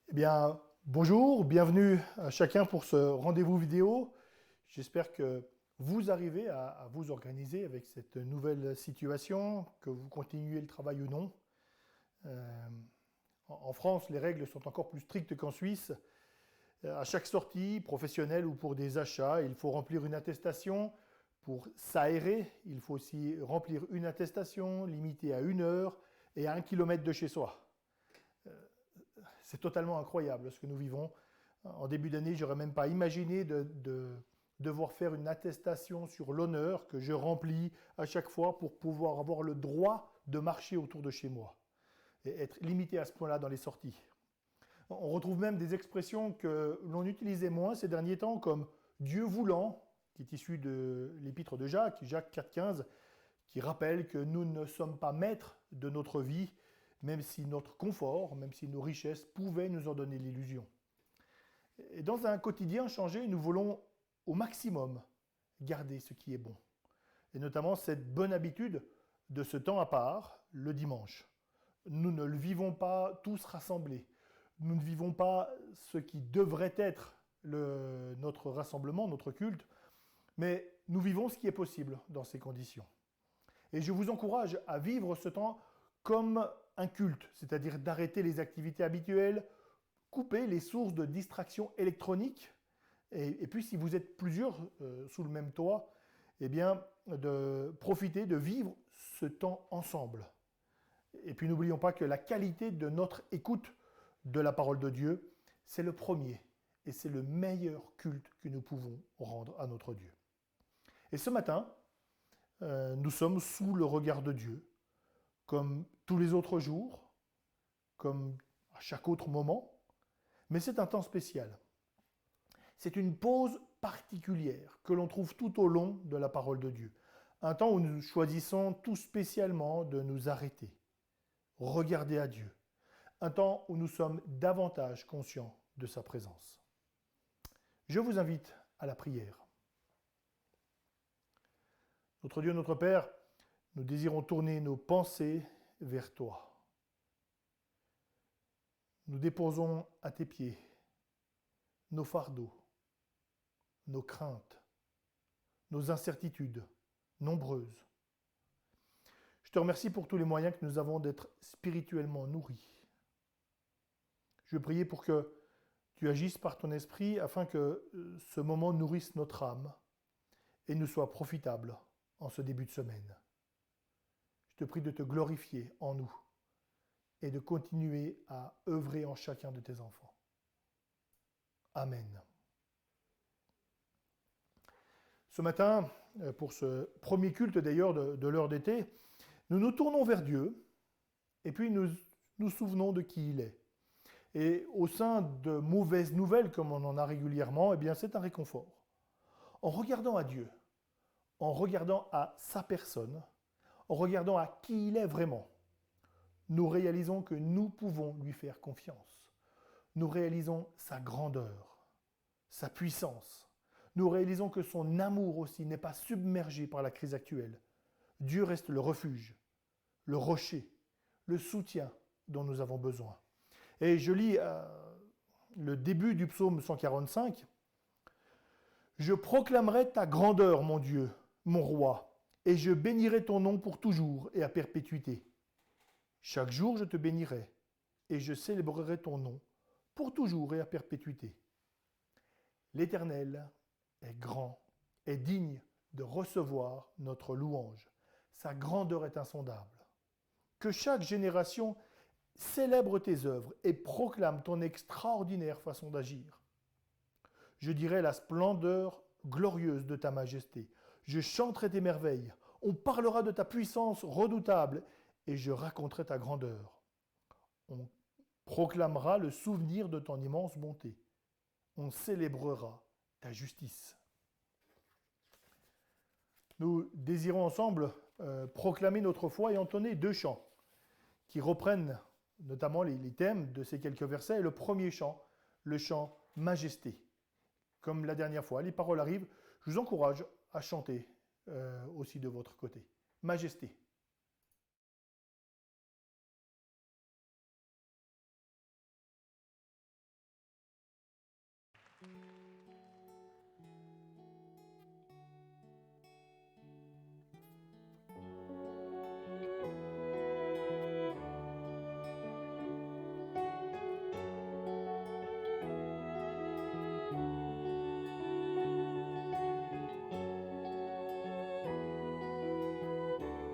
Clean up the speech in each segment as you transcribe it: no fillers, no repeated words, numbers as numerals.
Eh bien, bonjour, bienvenue à chacun pour ce rendez-vous vidéo. J'espère que vous arrivez à vous organiser avec cette nouvelle situation, que vous continuez le travail ou non. Euh, en France, les règles sont encore plus strictes qu'en Suisse. À chaque sortie, professionnelle ou pour des achats, il faut remplir une attestation. Pour s'aérer, il faut aussi remplir une attestation limitée à 1 heure et à 1 kilomètre de chez soi. C'est totalement incroyable ce que nous vivons. En début d'année, j'aurais même pas imaginé de devoir faire une attestation sur l'honneur que je remplis à chaque fois pour pouvoir avoir le droit de marcher autour de chez moi et être limité à ce point-là dans les sorties. On retrouve même des expressions que l'on utilisait moins ces derniers temps, comme Dieu voulant, qui est issu de l'épître de Jacques, Jacques 4,15, qui rappelle que nous ne sommes pas maîtres de notre vie, même si notre confort, même si nos richesses pouvaient nous en donner l'illusion. Et dans un quotidien changé, nous voulons au maximum garder ce qui est bon. Et notamment cette bonne habitude de ce temps à part, le dimanche. Nous ne le vivons pas tous rassemblés. Nous ne vivons pas ce qui devrait être notre rassemblement, notre culte, mais nous vivons ce qui est possible dans ces conditions. Et je vous encourage à vivre ce temps comme un culte, c'est-à-dire d'arrêter les activités habituelles, couper les sources de distraction électronique, et puis si vous êtes plusieurs sous le même toit, eh bien, de profiter, de vivre ce temps ensemble. Et puis n'oublions pas que la qualité de notre écoute de la parole de Dieu, c'est le premier et c'est le meilleur culte que nous pouvons rendre à notre Dieu. Et ce matin, nous sommes sous le regard de Dieu, comme tous les autres jours, comme à chaque autre moment, mais c'est un temps spécial. C'est une pause particulière que l'on trouve tout au long de la parole de Dieu. Un temps où nous choisissons tout spécialement de nous arrêter, regarder à Dieu. Un temps où nous sommes davantage conscients de sa présence. Je vous invite à la prière. Notre Dieu, notre Père, nous désirons tourner nos pensées vers toi. Nous déposons à tes pieds nos fardeaux, nos craintes, nos incertitudes nombreuses. Je te remercie pour tous les moyens que nous avons d'être spirituellement nourris. Je veux prier pour que tu agisses par ton esprit afin que ce moment nourrisse notre âme et nous soit profitable en ce début de semaine. Je te prie de te glorifier en nous et de continuer à œuvrer en chacun de tes enfants. Amen. Ce matin, pour ce premier culte d'ailleurs de l'heure d'été, nous nous tournons vers Dieu et puis nous nous souvenons de qui il est. Et au sein de mauvaises nouvelles comme on en a régulièrement, eh bien c'est un réconfort. En regardant à Dieu, en regardant à sa personne, en regardant à qui il est vraiment, nous réalisons que nous pouvons lui faire confiance. Nous réalisons sa grandeur, sa puissance. Nous réalisons que son amour aussi n'est pas submergé par la crise actuelle. Dieu reste le refuge, le rocher, le soutien dont nous avons besoin. Et je lis le début du psaume 145. Je proclamerai ta grandeur, mon Dieu, mon roi, et je bénirai ton nom pour toujours et à perpétuité. Chaque jour je te bénirai, et je célébrerai ton nom pour toujours et à perpétuité. L'Éternel est grand, est digne de recevoir notre louange. Sa grandeur est insondable. Que chaque génération célèbre tes œuvres et proclame ton extraordinaire façon d'agir. Je dirai la splendeur glorieuse de ta majesté. Je chanterai tes merveilles. On parlera de ta puissance redoutable et je raconterai ta grandeur. On proclamera le souvenir de ton immense bonté. On célébrera ta justice. Nous désirons ensemble proclamer notre foi et entonner 2 chants qui reprennent notamment les thèmes de ces quelques versets. Et le premier chant, le chant Majesté. Comme la dernière fois, les paroles arrivent. Je vous encourage à chanter aussi de votre côté. Majesté.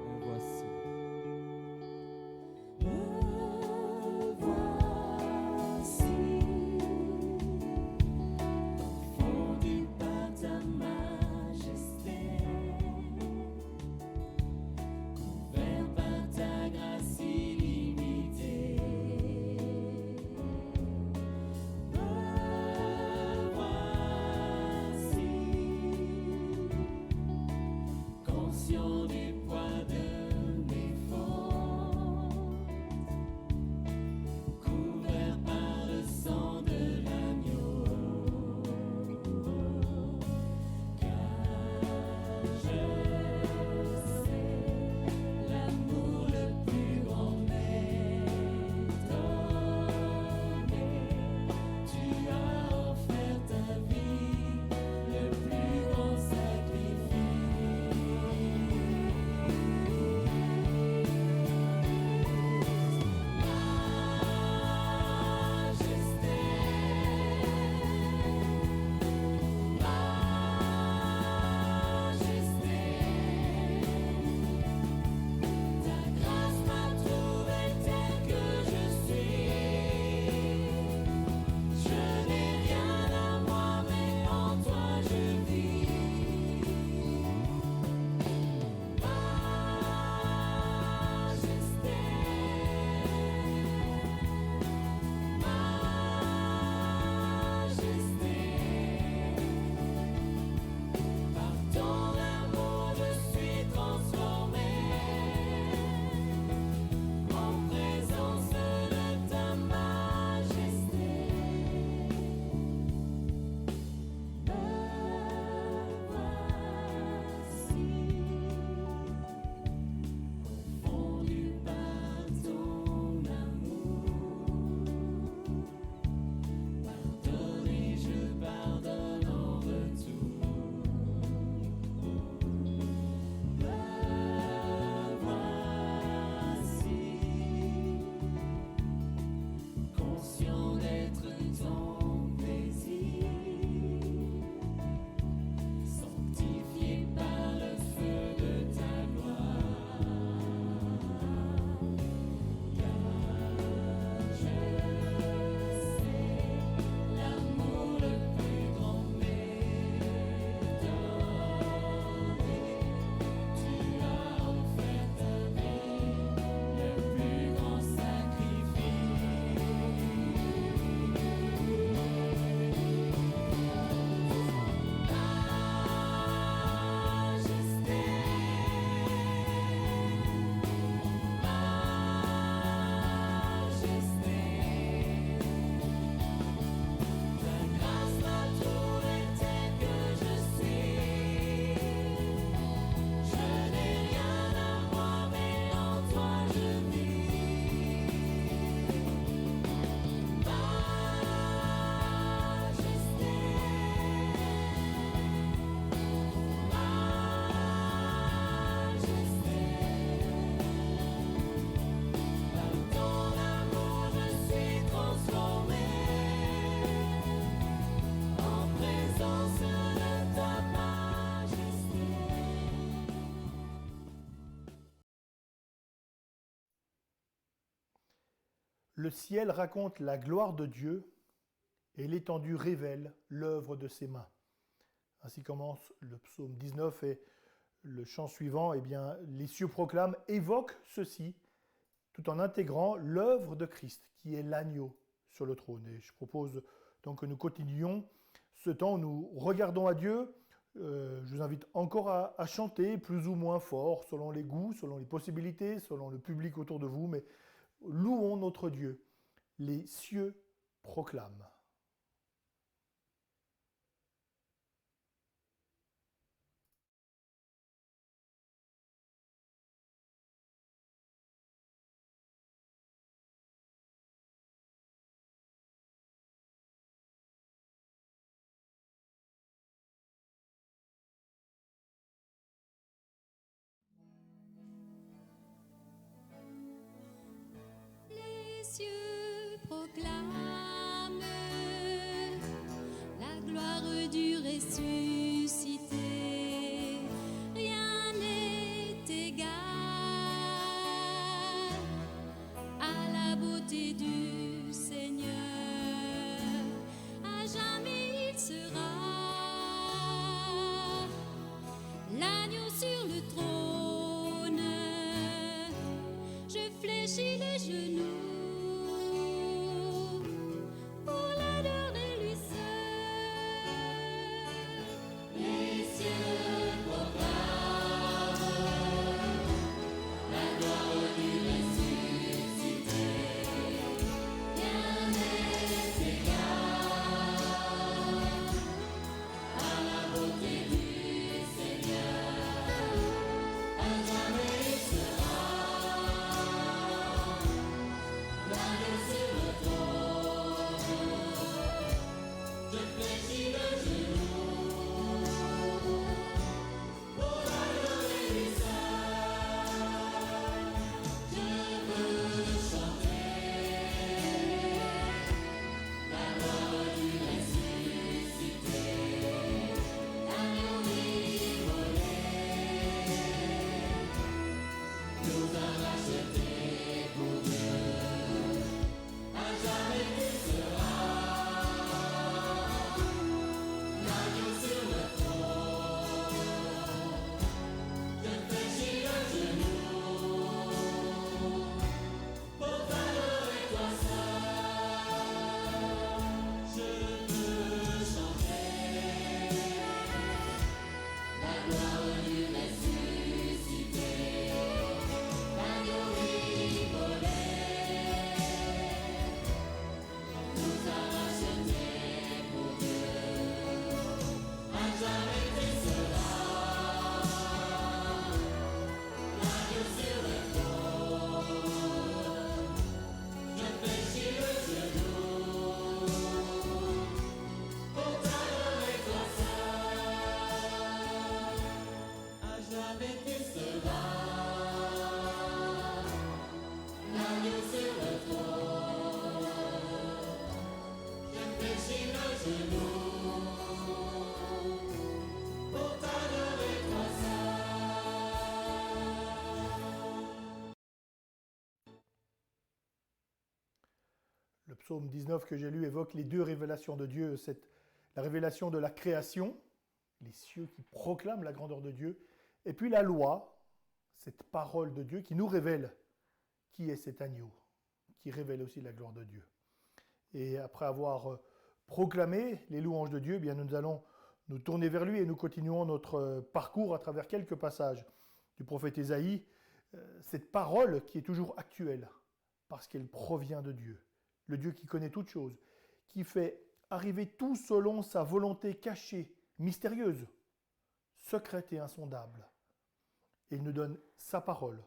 Me voici. Me voici, confondu par ta majesté, couvert par ta grâce illimitée. Me voici, conscient du poids de mes fautes, couvert par le sang de l'agneau, car je sais l'amour le plus grand m'est donné. Tu as offert ta vie, le plus grand ta grâce m'a trouvé tel que je suis. Je n'ai rien à moi, mais en toi je vis. Majesté, majesté, par ton amour je suis transformé en présence de ta majesté. Me voici, confondu par ton amour. Pardonné, je pardonne en retour. Me voici, conscient d'être ton plaisir, sanctifié par le feu de ta gloire, car je sais l'amour le plus grand m'est donné. Tu as offert ta vie, le plus grand ta grâce m'a trouvé tel que je suis. Je n'ai rien à moi, mais en toi je vis. Majesté, majesté, par ton amour je suis transformé en présence de ta majesté. Le ciel raconte la gloire de Dieu et l'étendue révèle l'œuvre de ses mains. Ainsi commence le psaume 19 et le chant suivant, eh bien, les cieux proclament, évoquent ceci, tout en intégrant l'œuvre de Christ, qui est l'agneau sur le trône. Et je propose donc que nous continuions ce temps où nous regardons à Dieu. Je vous invite encore à chanter plus ou moins fort, selon les goûts, selon les possibilités, selon le public autour de vous, mais louons notre Dieu. Les cieux proclament. proclame la gloire du ressuscité. Rien n'est égal à la beauté du Seigneur. À jamais il sera l'agneau sur le trône. Je fléchis les genoux pour l'adorer lui seul. Les cieux proclament la gloire du ressuscité. Rien n'est égal à la beauté du Seigneur. À jamais il sera l'agneau sur le trône. Je fléchis le genou pour l'adorer lui seul. Je veux chanter la gloire du ressuscité. L'agneau immolé nous a rachetés pour Dieu. À jamais tu seras l'agneau sur le trône. Je fléchis le genou pour t'adorer toi seul. Je veux chanter la gloire du ressuscité. L'agneau immolé nous a rachetés pour Dieu. À jamais tu seras l'agneau sur le trône. Je fléchis le genou pour t'adorer toi seul. À jamais tu seras l'agneau sur le trône. Je fléchis le genou pour t'adorer toi seul. Le psaume 19 que j'ai lu évoque les deux révélations de Dieu, la révélation de la création, les cieux qui proclament la grandeur de Dieu, et puis la loi, cette parole de Dieu qui nous révèle qui est cet agneau, qui révèle aussi la gloire de Dieu. Et après avoir proclamé les louanges de Dieu, eh bien nous allons nous tourner vers lui et nous continuons notre parcours à travers quelques passages du prophète Ésaïe, cette parole qui est toujours actuelle, parce qu'elle provient de Dieu, le Dieu qui connaît toutes choses, qui fait arriver tout selon sa volonté cachée, mystérieuse, secrète et insondable. Et il nous donne sa parole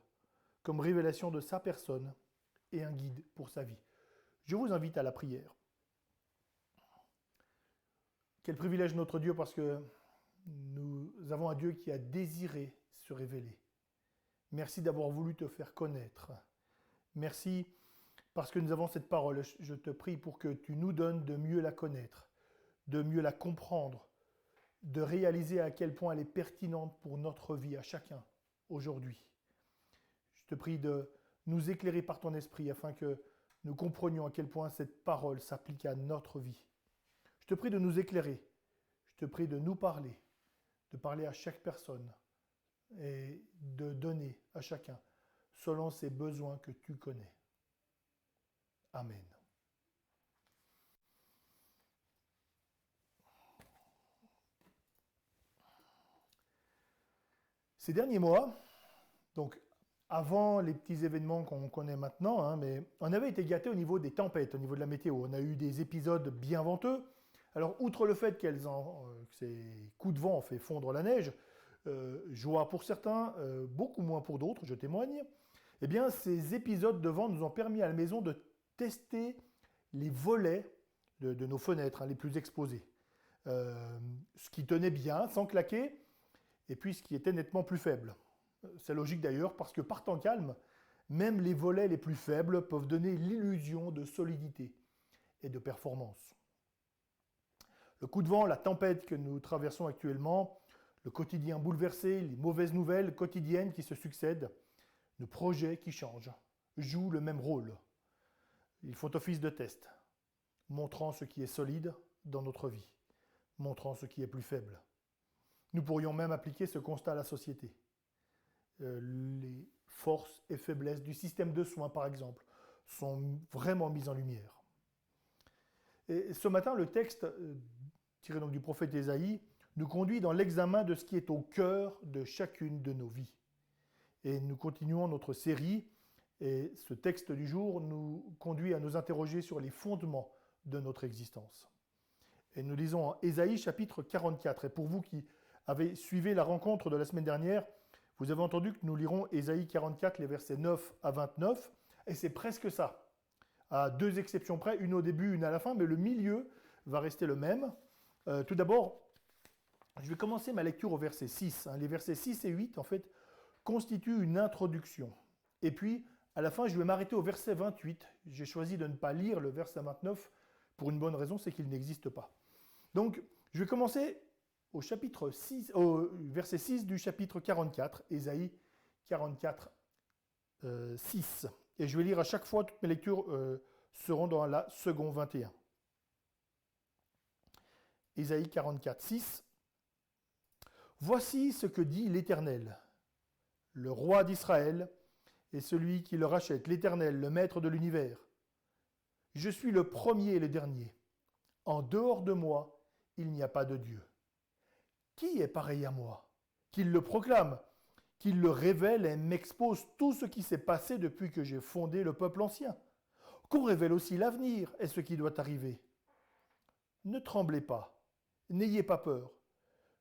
comme révélation de sa personne et un guide pour sa vie. Je vous invite à la prière. Quel privilège notre Dieu, parce que nous avons un Dieu qui a désiré se révéler. Merci d'avoir voulu te faire connaître. Merci parce que nous avons cette parole. Je te prie pour que tu nous donnes de mieux la connaître, de mieux la comprendre, de réaliser à quel point elle est pertinente pour notre vie, à chacun, aujourd'hui. Je te prie de nous éclairer par ton esprit afin que nous comprenions à quel point cette parole s'applique à notre vie. Je te prie de nous éclairer. Je te prie de nous parler, de parler à chaque personne et de donner à chacun selon ses besoins que tu connais. Amen. Ces derniers mois, donc avant les petits événements qu'on connaît maintenant, mais on avait été gâtés au niveau des tempêtes, au niveau de la météo. On a eu des épisodes bien venteux. Alors, outre le fait que ces coups de vent ont fait fondre la neige, joie pour certains, beaucoup moins pour d'autres, je témoigne, eh bien, ces épisodes de vent nous ont permis à la maison de tester les volets de nos fenêtres, les plus exposés. Ce qui tenait bien, sans claquer, et puis ce qui était nettement plus faible. C'est logique d'ailleurs, parce que par temps calme, Même les volets les plus faibles peuvent donner l'illusion de solidité et de performance. Le coup de vent, la tempête que nous traversons actuellement, le quotidien bouleversé, les mauvaises nouvelles quotidiennes qui se succèdent, nos projets qui changent, jouent le même rôle. Ils font office de test, montrant ce qui est solide dans notre vie, montrant ce qui est plus faible. Nous pourrions même appliquer ce constat à la société. Les forces et faiblesses du système de soins, par exemple, sont vraiment mises en lumière. Et ce matin, le texte, tiré donc du prophète Ésaïe, nous conduit dans l'examen de ce qui est au cœur de chacune de nos vies. Et nous continuons notre série, et ce texte du jour nous conduit à nous interroger sur les fondements de notre existence. Et nous lisons en Ésaïe chapitre 44. Et pour vous qui avez suivi la rencontre de la semaine dernière, vous avez entendu que nous lirons Ésaïe 44, les versets 9 à 29, et c'est presque ça. À deux exceptions près, une au début, une à la fin, mais le milieu va rester le même. Tout d'abord, je vais commencer ma lecture au verset 6. Les versets 6 et 8, en fait, constituent une introduction. Et puis, à la fin, je vais m'arrêter au verset 28. J'ai choisi de ne pas lire le verset 29 pour une bonne raison, c'est qu'il n'existe pas. Donc, je vais commencer au verset 6 du chapitre 44, Ésaïe 44, 6. Et je vais lire à chaque fois, toutes mes lectures seront dans la seconde 21. Ésaïe 44, 6. Voici ce que dit l'Éternel, le roi d'Israël et celui qui le rachète, l'Éternel, le maître de l'univers. Je suis le premier et le dernier. En dehors de moi, il n'y a pas de Dieu. Qui est pareil à moi? Qu'il le proclame, qu'il le révèle et m'expose tout ce qui s'est passé depuis que j'ai fondé le peuple ancien. Qu'on révèle aussi l'avenir et ce qui doit arriver. Ne tremblez pas, n'ayez pas peur.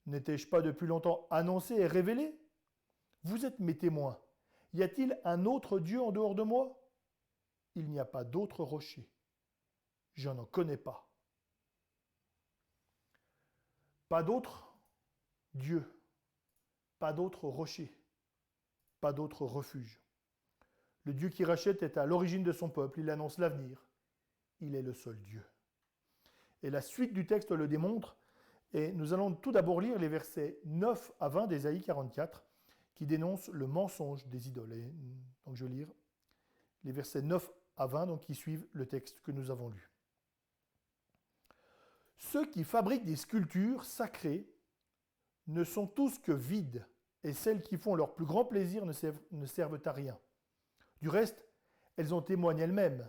N'étais-je pas depuis longtemps annoncé et révélé? Vous êtes mes témoins. Y a-t-il un autre Dieu en dehors de moi? Il n'y a pas d'autre rocher. Je n'en connais pas. Pas d'autre Dieu, pas d'autre rocher, pas d'autre refuge. Le Dieu qui rachète est à l'origine de son peuple, il annonce l'avenir. Il est le seul Dieu. Et la suite du texte le démontre, et nous allons tout d'abord lire les versets 9 à 20 d'Ésaïe 44, qui dénoncent le mensonge des idoles. Et donc je vais lire les versets 9 à 20 donc, qui suivent le texte que nous avons lu. Ceux qui fabriquent des sculptures sacrées ne sont tous que vides, et celles qui font leur plus grand plaisir ne servent à rien. Du reste, elles en témoignent elles-mêmes.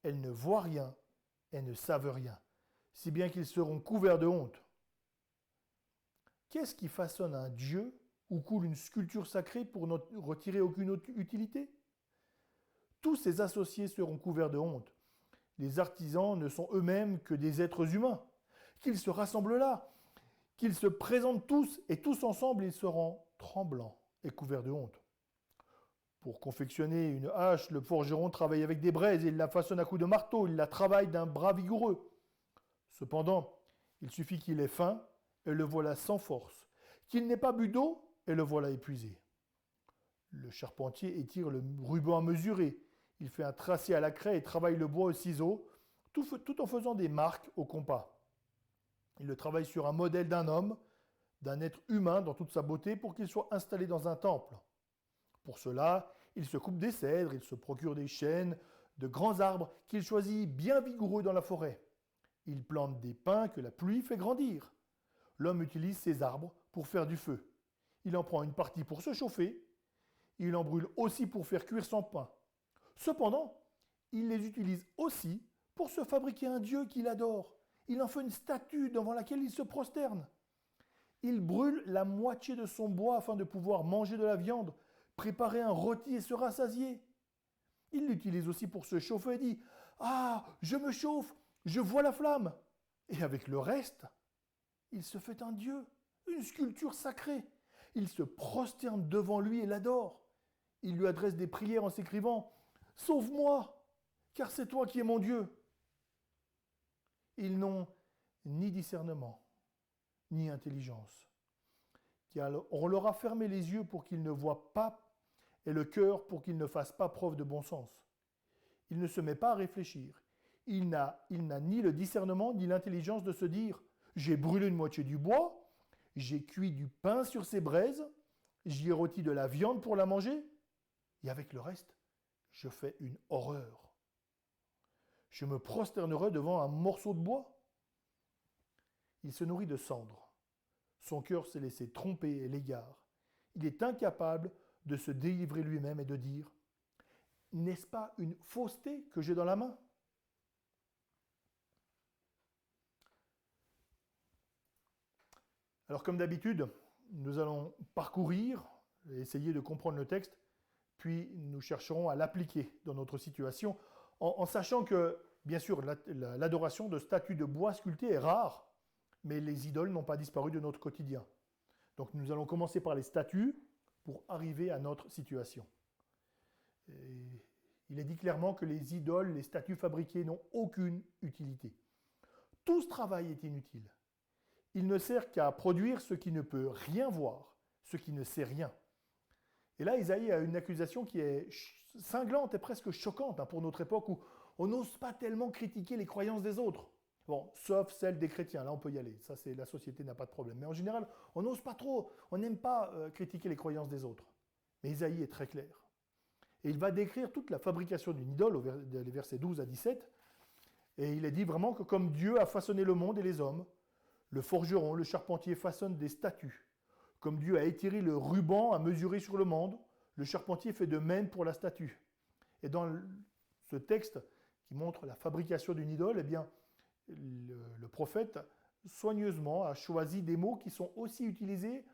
Elles ne voient rien et ne savent rien, si bien qu'ils seront couverts de honte. Qu'est-ce qui façonne un dieu ou coule une sculpture sacrée pour ne retirer aucune utilité? Tous ses associés seront couverts de honte. Les artisans ne sont eux-mêmes que des êtres humains. Qu'ils se rassemblent là, qu'ils se présentent tous, et tous ensemble, ils seront tremblants et couverts de honte. Pour confectionner une hache, le forgeron travaille avec des braises et il la façonne à coups de marteau, il la travaille d'un bras vigoureux. Cependant, il suffit qu'il ait faim, et le voilà sans force, qu'il n'ait pas bu d'eau, et le voilà épuisé. Le charpentier étire le ruban à mesurer, il fait un tracé à la craie et travaille le bois au ciseau, tout en faisant des marques au compas. Il le travaille sur un modèle d'un homme, d'un être humain dans toute sa beauté pour qu'il soit installé dans un temple. Pour cela, il se coupe des cèdres, il se procure des chênes, de grands arbres qu'il choisit bien vigoureux dans la forêt. Il plante des pins que la pluie fait grandir. L'homme utilise ces arbres pour faire du feu. Il en prend une partie pour se chauffer. Il en brûle aussi pour faire cuire son pain. Cependant, il les utilise aussi pour se fabriquer un dieu qu'il adore. Il en fait une statue devant laquelle il se prosterne. Il brûle la moitié de son bois afin de pouvoir manger de la viande, préparer un rôti et se rassasier. Il l'utilise aussi pour se chauffer et dit « Ah, je me chauffe, je vois la flamme !» Et avec le reste, il se fait un dieu, une sculpture sacrée. Il se prosterne devant lui et l'adore. Il lui adresse des prières en s'écrivant « Sauve-moi, car c'est toi qui es mon Dieu !» Ils n'ont ni discernement, ni intelligence. Car on leur a fermé les yeux pour qu'ils ne voient pas et le cœur pour qu'il ne fasse pas preuve de bon sens. Il ne se met pas à réfléchir. Il n'a ni le discernement ni l'intelligence de se dire « J'ai brûlé une moitié du bois, j'ai cuit du pain sur ces braises, j'y ai rôti de la viande pour la manger, et avec le reste, je fais une horreur. Je me prosternerai devant un morceau de bois. » Il se nourrit de cendres. Son cœur s'est laissé tromper et l'égare. Il est incapable de se délivrer lui-même et de dire « N'est-ce pas une fausseté que j'ai dans la main ?» Alors comme d'habitude, nous allons parcourir, essayer de comprendre le texte, puis nous chercherons à l'appliquer dans notre situation, en sachant que, bien sûr, l'adoration de statues de bois sculptées est rare, mais les idoles n'ont pas disparu de notre quotidien. Donc nous allons commencer par les statues pour arriver à notre situation. Et il est dit clairement que les idoles, les statues fabriquées n'ont aucune utilité. Tout ce travail est inutile. Il ne sert qu'à produire ce qui ne peut rien voir, ce qui ne sait rien. Et là, Isaïe a une accusation qui est cinglante et presque choquante pour notre époque où on n'ose pas tellement critiquer les croyances des autres. Bon, sauf celles des chrétiens, là on peut y aller, ça c'est la société n'a pas de problème. Mais en général, on n'ose pas trop, on n'aime pas critiquer les croyances des autres. Mais Isaïe est très clair. Et il va décrire toute la fabrication d'une idole, les versets 12 à 17, et il est dit vraiment que comme Dieu a façonné le monde et les hommes, le forgeron, le charpentier façonne des statues. Comme Dieu a étiré le ruban à mesurer sur le monde, le charpentier fait de même pour la statue. Et dans ce texte qui montre la fabrication d'une idole, eh bien, le prophète soigneusement a choisi des mots qui sont aussi utilisés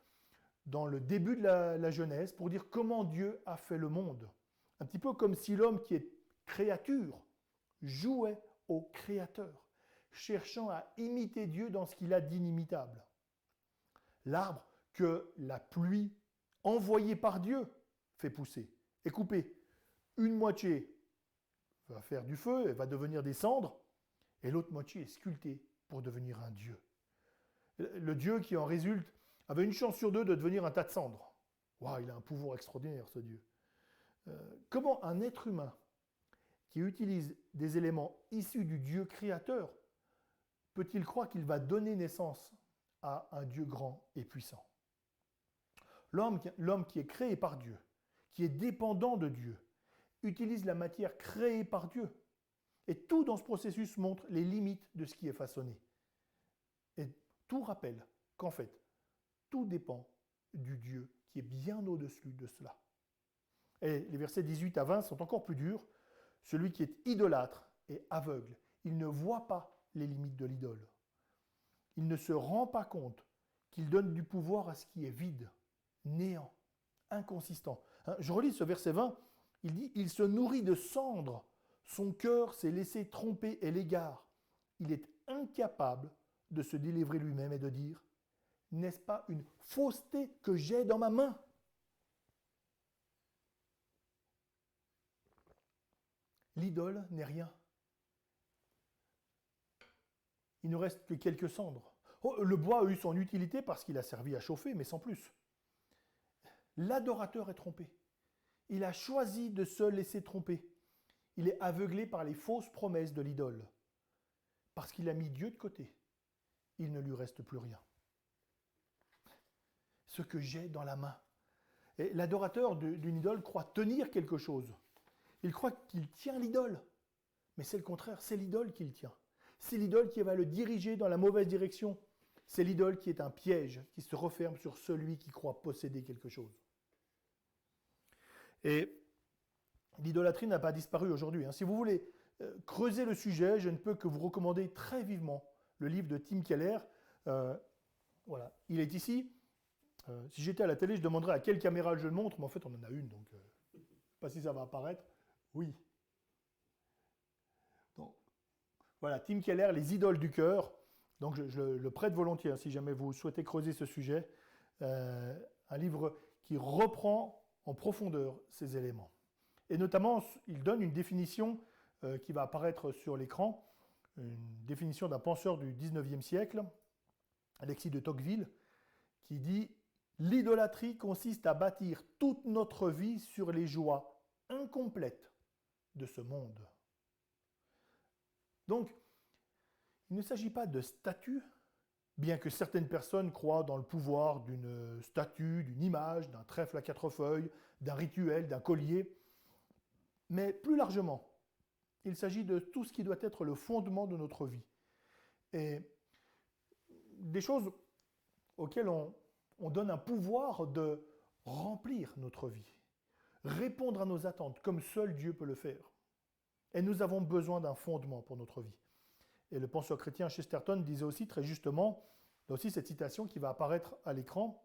dans le début de la Genèse pour dire comment Dieu a fait le monde. Un petit peu comme si l'homme qui est créature jouait au Créateur, cherchant à imiter Dieu dans ce qu'il a d'inimitable. L'arbre que la pluie envoyée par Dieu fait pousser est coupé. Une moitié va faire du feu, elle va devenir des cendres, et l'autre moitié est sculptée pour devenir un Dieu. Le Dieu qui en résulte avait une chance sur deux de devenir un tas de cendres. Waouh, il a un pouvoir extraordinaire, ce Dieu. Comment un être humain qui utilise des éléments issus du Dieu créateur peut-il croire qu'il va donner naissance à un Dieu grand et puissant? L'homme qui est créé par Dieu, qui est dépendant de Dieu, utilise la matière créée par Dieu. Et tout dans ce processus montre les limites de ce qui est façonné. Et tout rappelle qu'en fait, tout dépend du Dieu qui est bien au-dessus de cela. Et les versets 18 à 20 sont encore plus durs. Celui qui est idolâtre est aveugle. Il ne voit pas les limites de l'idole. Il ne se rend pas compte qu'il donne du pouvoir à ce qui est vide, néant, inconsistant. Je relis ce verset 20, il dit « Il se nourrit de cendres, son cœur s'est laissé tromper et l'égare. Il est incapable de se délivrer lui-même et de dire « N'est-ce pas une fausseté que j'ai dans ma main ?» L'idole n'est rien. Il ne reste que quelques cendres. Oh, le bois a eu son utilité parce qu'il a servi à chauffer, mais sans plus. L'adorateur est trompé. Il a choisi de se laisser tromper. Il est aveuglé par les fausses promesses de l'idole. Parce qu'il a mis Dieu de côté, il ne lui reste plus rien. Ce que j'ai dans la main. Et l'adorateur d'une idole croit tenir quelque chose. Il croit qu'il tient l'idole. Mais c'est le contraire, c'est l'idole qui le tient. C'est l'idole qui va le diriger dans la mauvaise direction. C'est l'idole qui est un piège, qui se referme sur celui qui croit posséder quelque chose. Et l'idolâtrie n'a pas disparu aujourd'hui. Si vous voulez creuser le sujet, je ne peux que vous recommander très vivement le livre de Tim Keller. Voilà, il est ici. Si j'étais à la télé, je demanderais à quelle caméra je le montre, mais en fait, on en a une, donc je ne sais pas si ça va apparaître. Oui. Donc, voilà, Tim Keller, Les idoles du cœur. Donc, je le prête volontiers, si jamais vous souhaitez creuser ce sujet. Un livre qui reprend en profondeur ces éléments. Et notamment, il donne une définition qui va apparaître sur l'écran, une définition d'un penseur du 19e siècle, Alexis de Tocqueville, qui dit L'idolâtrie consiste à bâtir toute notre vie sur les joies incomplètes de ce monde. Donc, il ne s'agit pas de statut, bien que certaines personnes croient dans le pouvoir d'une statue, d'une image, d'un trèfle à 4 feuilles, d'un rituel, d'un collier. Mais plus largement, il s'agit de tout ce qui doit être le fondement de notre vie. Et des choses auxquelles on donne un pouvoir de remplir notre vie, répondre à nos attentes, comme seul Dieu peut le faire. Et nous avons besoin d'un fondement pour notre vie. Et le penseur chrétien Chesterton disait aussi très justement, là aussi cette citation qui va apparaître à l'écran,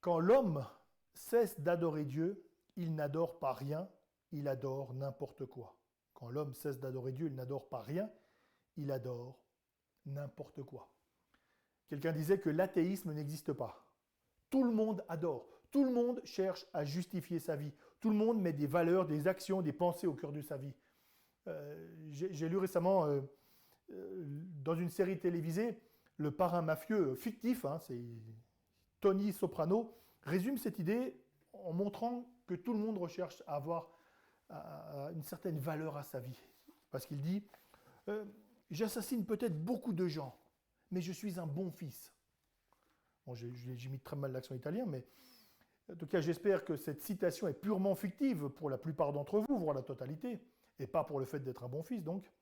quand l'homme cesse d'adorer Dieu, il n'adore pas rien, il adore n'importe quoi. Quand l'homme cesse d'adorer Dieu, il n'adore pas rien, il adore n'importe quoi. Quelqu'un disait que l'athéisme n'existe pas. Tout le monde adore, tout le monde cherche à justifier sa vie, tout le monde met des valeurs, des actions, des pensées au cœur de sa vie. J'ai lu récemment dans une série télévisée, le parrain mafieux fictif, c'est Tony Soprano, résume cette idée en montrant que tout le monde recherche à avoir une certaine valeur à sa vie. Parce qu'il dit j'assassine peut-être beaucoup de gens, mais je suis un bon fils. Bon, j'ai mis très mal l'accent italien, mais en tout cas, j'espère que cette citation est purement fictive pour la plupart d'entre vous, voire la totalité, et pas pour le fait d'être un bon fils, donc.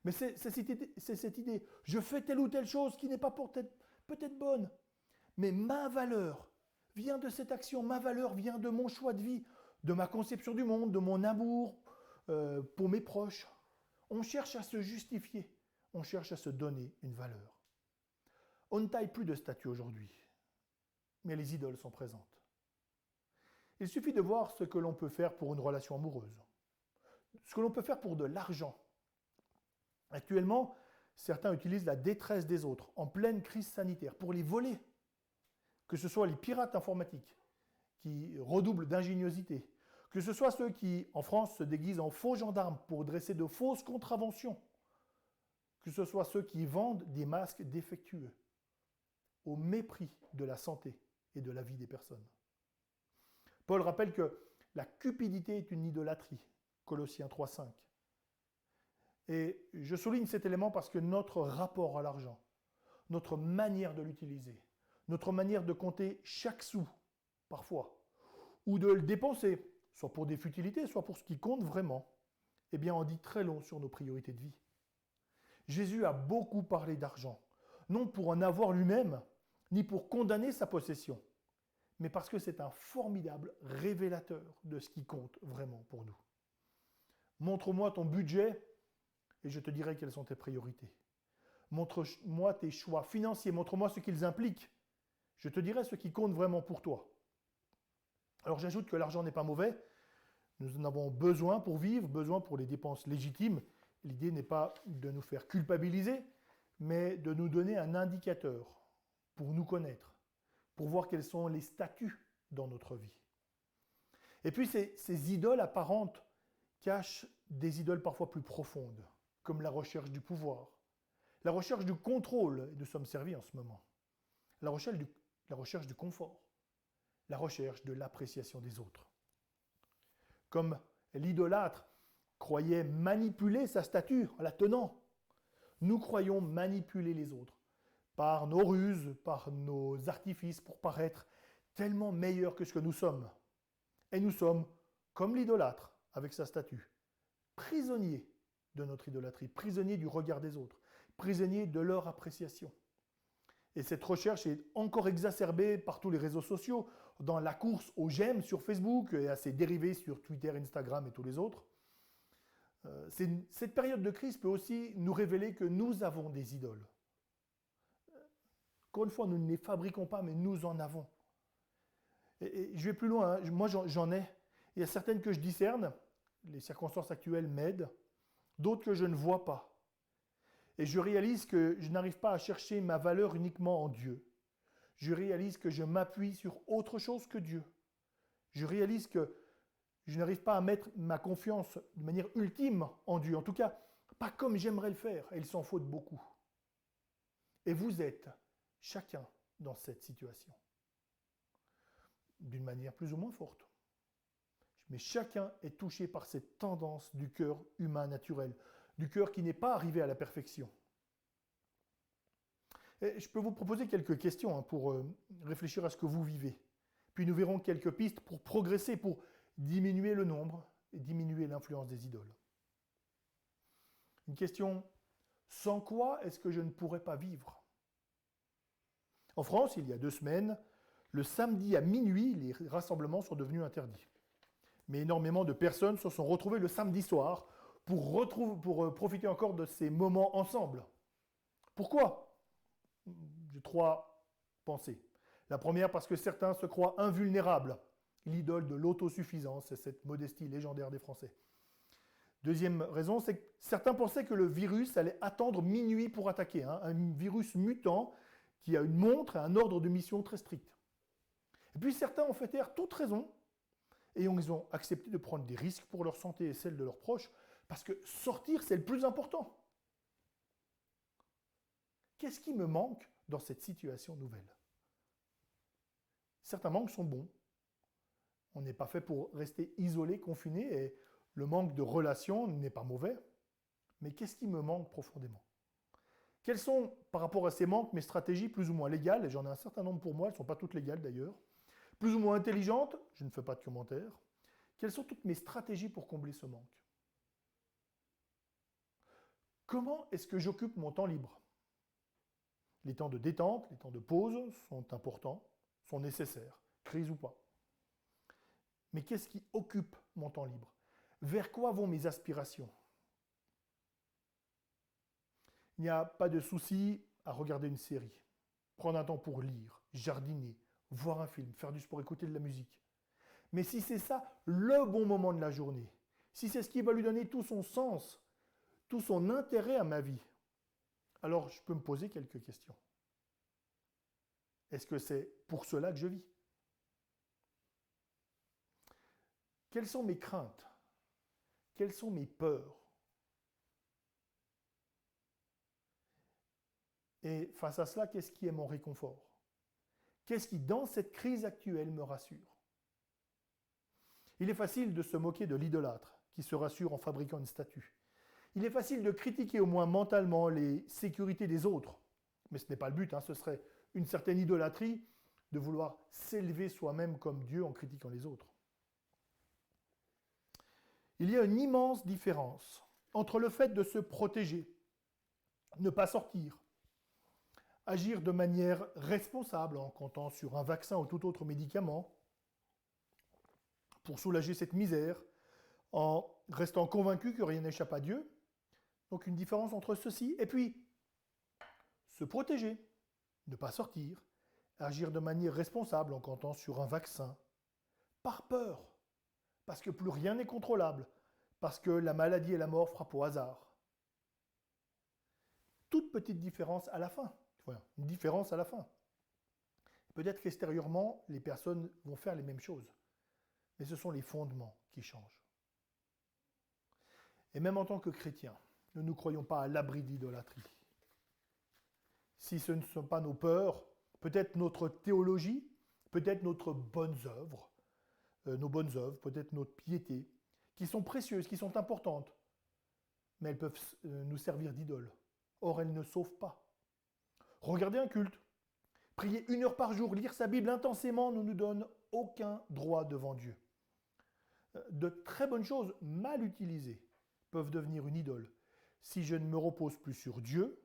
Mais c'est cette idée, je fais telle ou telle chose qui n'est pas peut-être bonne, mais ma valeur vient de cette action, ma valeur vient de mon choix de vie, de ma conception du monde, de mon amour pour mes proches. On cherche à se justifier, on cherche à se donner une valeur. On ne taille plus de statues aujourd'hui, mais les idoles sont présentes. Il suffit de voir ce que l'on peut faire pour une relation amoureuse, ce que l'on peut faire pour de l'argent. Actuellement, certains utilisent la détresse des autres en pleine crise sanitaire pour les voler, que ce soit les pirates informatiques qui redoublent d'ingéniosité, que ce soit ceux qui, en France, se déguisent en faux gendarmes pour dresser de fausses contraventions, que ce soit ceux qui vendent des masques défectueux, au mépris de la santé et de la vie des personnes. Paul rappelle que la cupidité est une idolâtrie, Colossiens 3,5. Et je souligne cet élément parce que notre rapport à l'argent, notre manière de l'utiliser, notre manière de compter chaque sou, parfois, ou de le dépenser, soit pour des futilités, soit pour ce qui compte vraiment, eh bien, on dit très long sur nos priorités de vie. Jésus a beaucoup parlé d'argent, non pour en avoir lui-même, ni pour condamner sa possession, mais parce que c'est un formidable révélateur de ce qui compte vraiment pour nous. Montre-moi ton budget et je te dirai quelles sont tes priorités. Montre-moi tes choix financiers, montre-moi ce qu'ils impliquent. Je te dirai ce qui compte vraiment pour toi. Alors j'ajoute que l'argent n'est pas mauvais. Nous en avons besoin pour vivre, besoin pour les dépenses légitimes. L'idée n'est pas de nous faire culpabiliser, mais de nous donner un indicateur pour nous connaître, pour voir quels sont les statuts dans notre vie. Et puis ces idoles apparentes cachent des idoles parfois plus profondes, comme la recherche du pouvoir, la recherche du contrôle, et nous sommes servis en ce moment, la recherche du confort, la recherche de l'appréciation des autres. Comme l'idolâtre croyait manipuler sa statue en la tenant, nous croyons manipuler les autres par nos ruses, par nos artifices pour paraître tellement meilleurs que ce que nous sommes. Et nous sommes, comme l'idolâtre avec sa statue, prisonniers de notre idolâtrie, prisonniers du regard des autres, prisonniers de leur appréciation. Et cette recherche est encore exacerbée par tous les réseaux sociaux, dans la course aux j'aime sur Facebook et à ses dérivés sur Twitter, Instagram et tous les autres. Cette période de crise peut aussi nous révéler que nous avons des idoles. Encore une fois, nous ne les fabriquons pas, mais nous en avons. Et je vais plus loin, moi j'en ai. Il y a certaines que je discerne, les circonstances actuelles m'aident, d'autres que je ne vois pas. Et je réalise que je n'arrive pas à chercher ma valeur uniquement en Dieu. Je réalise que je m'appuie sur autre chose que Dieu. Je réalise que je n'arrive pas à mettre ma confiance de manière ultime en Dieu. En tout cas, pas comme j'aimerais le faire. Et il s'en faut de beaucoup. Et vous êtes chacun dans cette situation, d'une manière plus ou moins forte. Mais chacun est touché par cette tendance du cœur humain naturel, du cœur qui n'est pas arrivé à la perfection. Et je peux vous proposer quelques questions pour réfléchir à ce que vous vivez. Puis nous verrons quelques pistes pour progresser, pour diminuer le nombre et diminuer l'influence des idoles. Une question, sans quoi est-ce que je ne pourrais pas vivre? En France, il y a 2 semaines, le samedi à minuit, les rassemblements sont devenus interdits. Mais énormément de personnes se sont retrouvées le samedi soir pour profiter encore de ces moments ensemble. Pourquoi? J'ai 3 pensées. La première, parce que certains se croient invulnérables, l'idole de l'autosuffisance et cette modestie légendaire des Français. Deuxième raison, c'est que certains pensaient que le virus allait attendre minuit pour attaquer, un virus mutant qui a une montre et un ordre de mission très strict. Et puis certains ont fait taire toute raison et ils ont accepté de prendre des risques pour leur santé et celle de leurs proches, parce que sortir, c'est le plus important. Qu'est-ce qui me manque dans cette situation nouvelle? Certains manques sont bons. On n'est pas fait pour rester isolé, confiné, et le manque de relations n'est pas mauvais. Mais qu'est-ce qui me manque profondément? Quelles sont, par rapport à ces manques, mes stratégies plus ou moins légales? Et j'en ai un certain nombre pour moi, elles ne sont pas toutes légales d'ailleurs. Plus ou moins intelligentes, je ne fais pas de commentaires. Quelles sont toutes mes stratégies pour combler ce manque? Comment est-ce que j'occupe mon temps libre? Les temps de détente, les temps de pause sont importants, sont nécessaires, crise ou pas. Mais qu'est-ce qui occupe mon temps libre? Vers quoi vont mes aspirations? Il n'y a pas de souci à regarder une série, prendre un temps pour lire, jardiner, voir un film, faire du sport, écouter de la musique. Mais si c'est ça le bon moment de la journée, si c'est ce qui va lui donner tout son sens, tout son intérêt à ma vie, alors je peux me poser quelques questions. Est-ce que c'est pour cela que je vis? Quelles sont mes craintes? Quelles sont mes peurs? Et face à cela, qu'est-ce qui est mon réconfort? Qu'est-ce qui, dans cette crise actuelle, me rassure? Il est facile de se moquer de l'idolâtre qui se rassure en fabriquant une statue. Il est facile de critiquer au moins mentalement les sécurités des autres. Mais ce n'est pas le but, ce serait une certaine idolâtrie de vouloir s'élever soi-même comme Dieu en critiquant les autres. Il y a une immense différence entre le fait de se protéger, ne pas sortir, agir de manière responsable en comptant sur un vaccin ou tout autre médicament pour soulager cette misère, en restant convaincu que rien n'échappe à Dieu. Donc une différence entre ceci et puis se protéger, ne pas sortir, agir de manière responsable en comptant sur un vaccin, par peur, parce que plus rien n'est contrôlable, parce que la maladie et la mort frappent au hasard. Toute petite différence à la fin. Voilà, une différence à la fin. Peut-être qu'extérieurement, les personnes vont faire les mêmes choses, mais ce sont les fondements qui changent. Et même en tant que chrétiens, ne nous croyons pas à l'abri de l'idolâtrie. Si ce ne sont pas nos peurs, peut-être notre théologie, peut-être nos bonnes œuvres, peut-être notre piété, qui sont précieuses, qui sont importantes, mais elles peuvent nous servir d'idole. Or, elles ne sauvent pas. Regardez un culte, prier 1 heure par jour, lire sa Bible intensément ne nous donne aucun droit devant Dieu. De très bonnes choses, mal utilisées, peuvent devenir une idole si je ne me repose plus sur Dieu,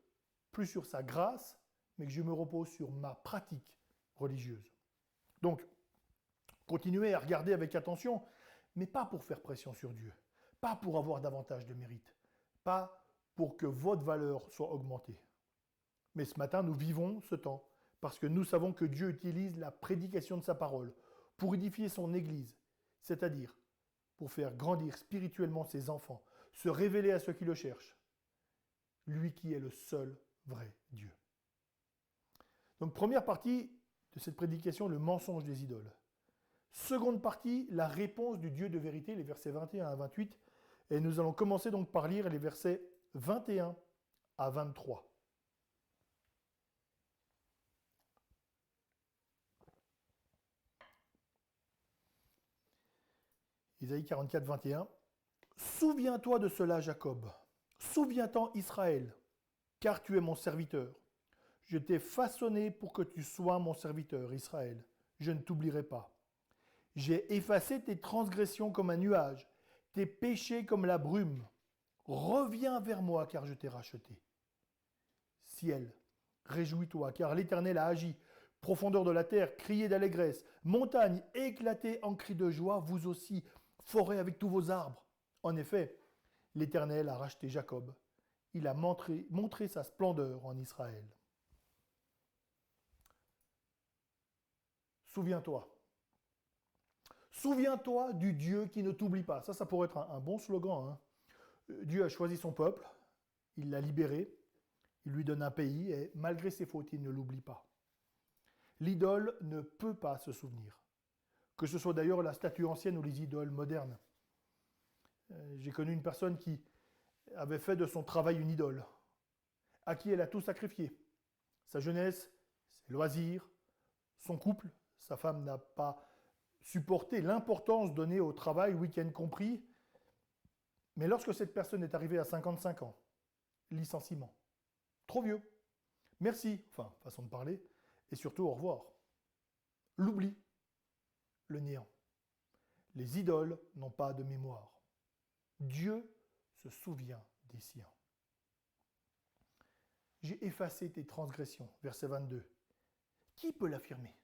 plus sur sa grâce, mais que je me repose sur ma pratique religieuse. Donc, continuez à regarder avec attention, mais pas pour faire pression sur Dieu, pas pour avoir davantage de mérite, pas pour que votre valeur soit augmentée. Mais ce matin, nous vivons ce temps parce que nous savons que Dieu utilise la prédication de sa parole pour édifier son Église, c'est-à-dire pour faire grandir spirituellement ses enfants, se révéler à ceux qui le cherchent, lui qui est le seul vrai Dieu. Donc première partie de cette prédication, le mensonge des idoles. Seconde partie, la réponse du Dieu de vérité, les versets 21 à 28. Et nous allons commencer donc par lire les versets 21 à 23. Isaïe 44, 21. Souviens-toi de cela, Jacob. Souviens-t'en, Israël, car tu es mon serviteur. Je t'ai façonné pour que tu sois mon serviteur, Israël. Je ne t'oublierai pas. J'ai effacé tes transgressions comme un nuage, tes péchés comme la brume. Reviens vers moi, car je t'ai racheté. Ciel, réjouis-toi, car l'Éternel a agi. Profondeur de la terre, criez d'allégresse. Montagne, éclatez en cris de joie, vous aussi, forêt avec tous vos arbres. En effet, l'Éternel a racheté Jacob. Il a montré sa splendeur en Israël. Souviens-toi. Souviens-toi du Dieu qui ne t'oublie pas. Ça pourrait être un bon slogan. Hein. Dieu a choisi son peuple, il l'a libéré, il lui donne un pays et malgré ses fautes, il ne l'oublie pas. L'idole ne peut pas se souvenir. Que ce soit d'ailleurs la statue ancienne ou les idoles modernes. J'ai connu une personne qui avait fait de son travail une idole, à qui elle a tout sacrifié. Sa jeunesse, ses loisirs, son couple. Sa femme n'a pas supporté l'importance donnée au travail, week-end compris. Mais lorsque cette personne est arrivée à 55 ans, licenciement, trop vieux, merci, enfin, façon de parler, et surtout au revoir. L'oubli, le néant. Les idoles n'ont pas de mémoire. Dieu se souvient des siens. J'ai effacé tes transgressions, verset 22. Qui peut l'affirmer?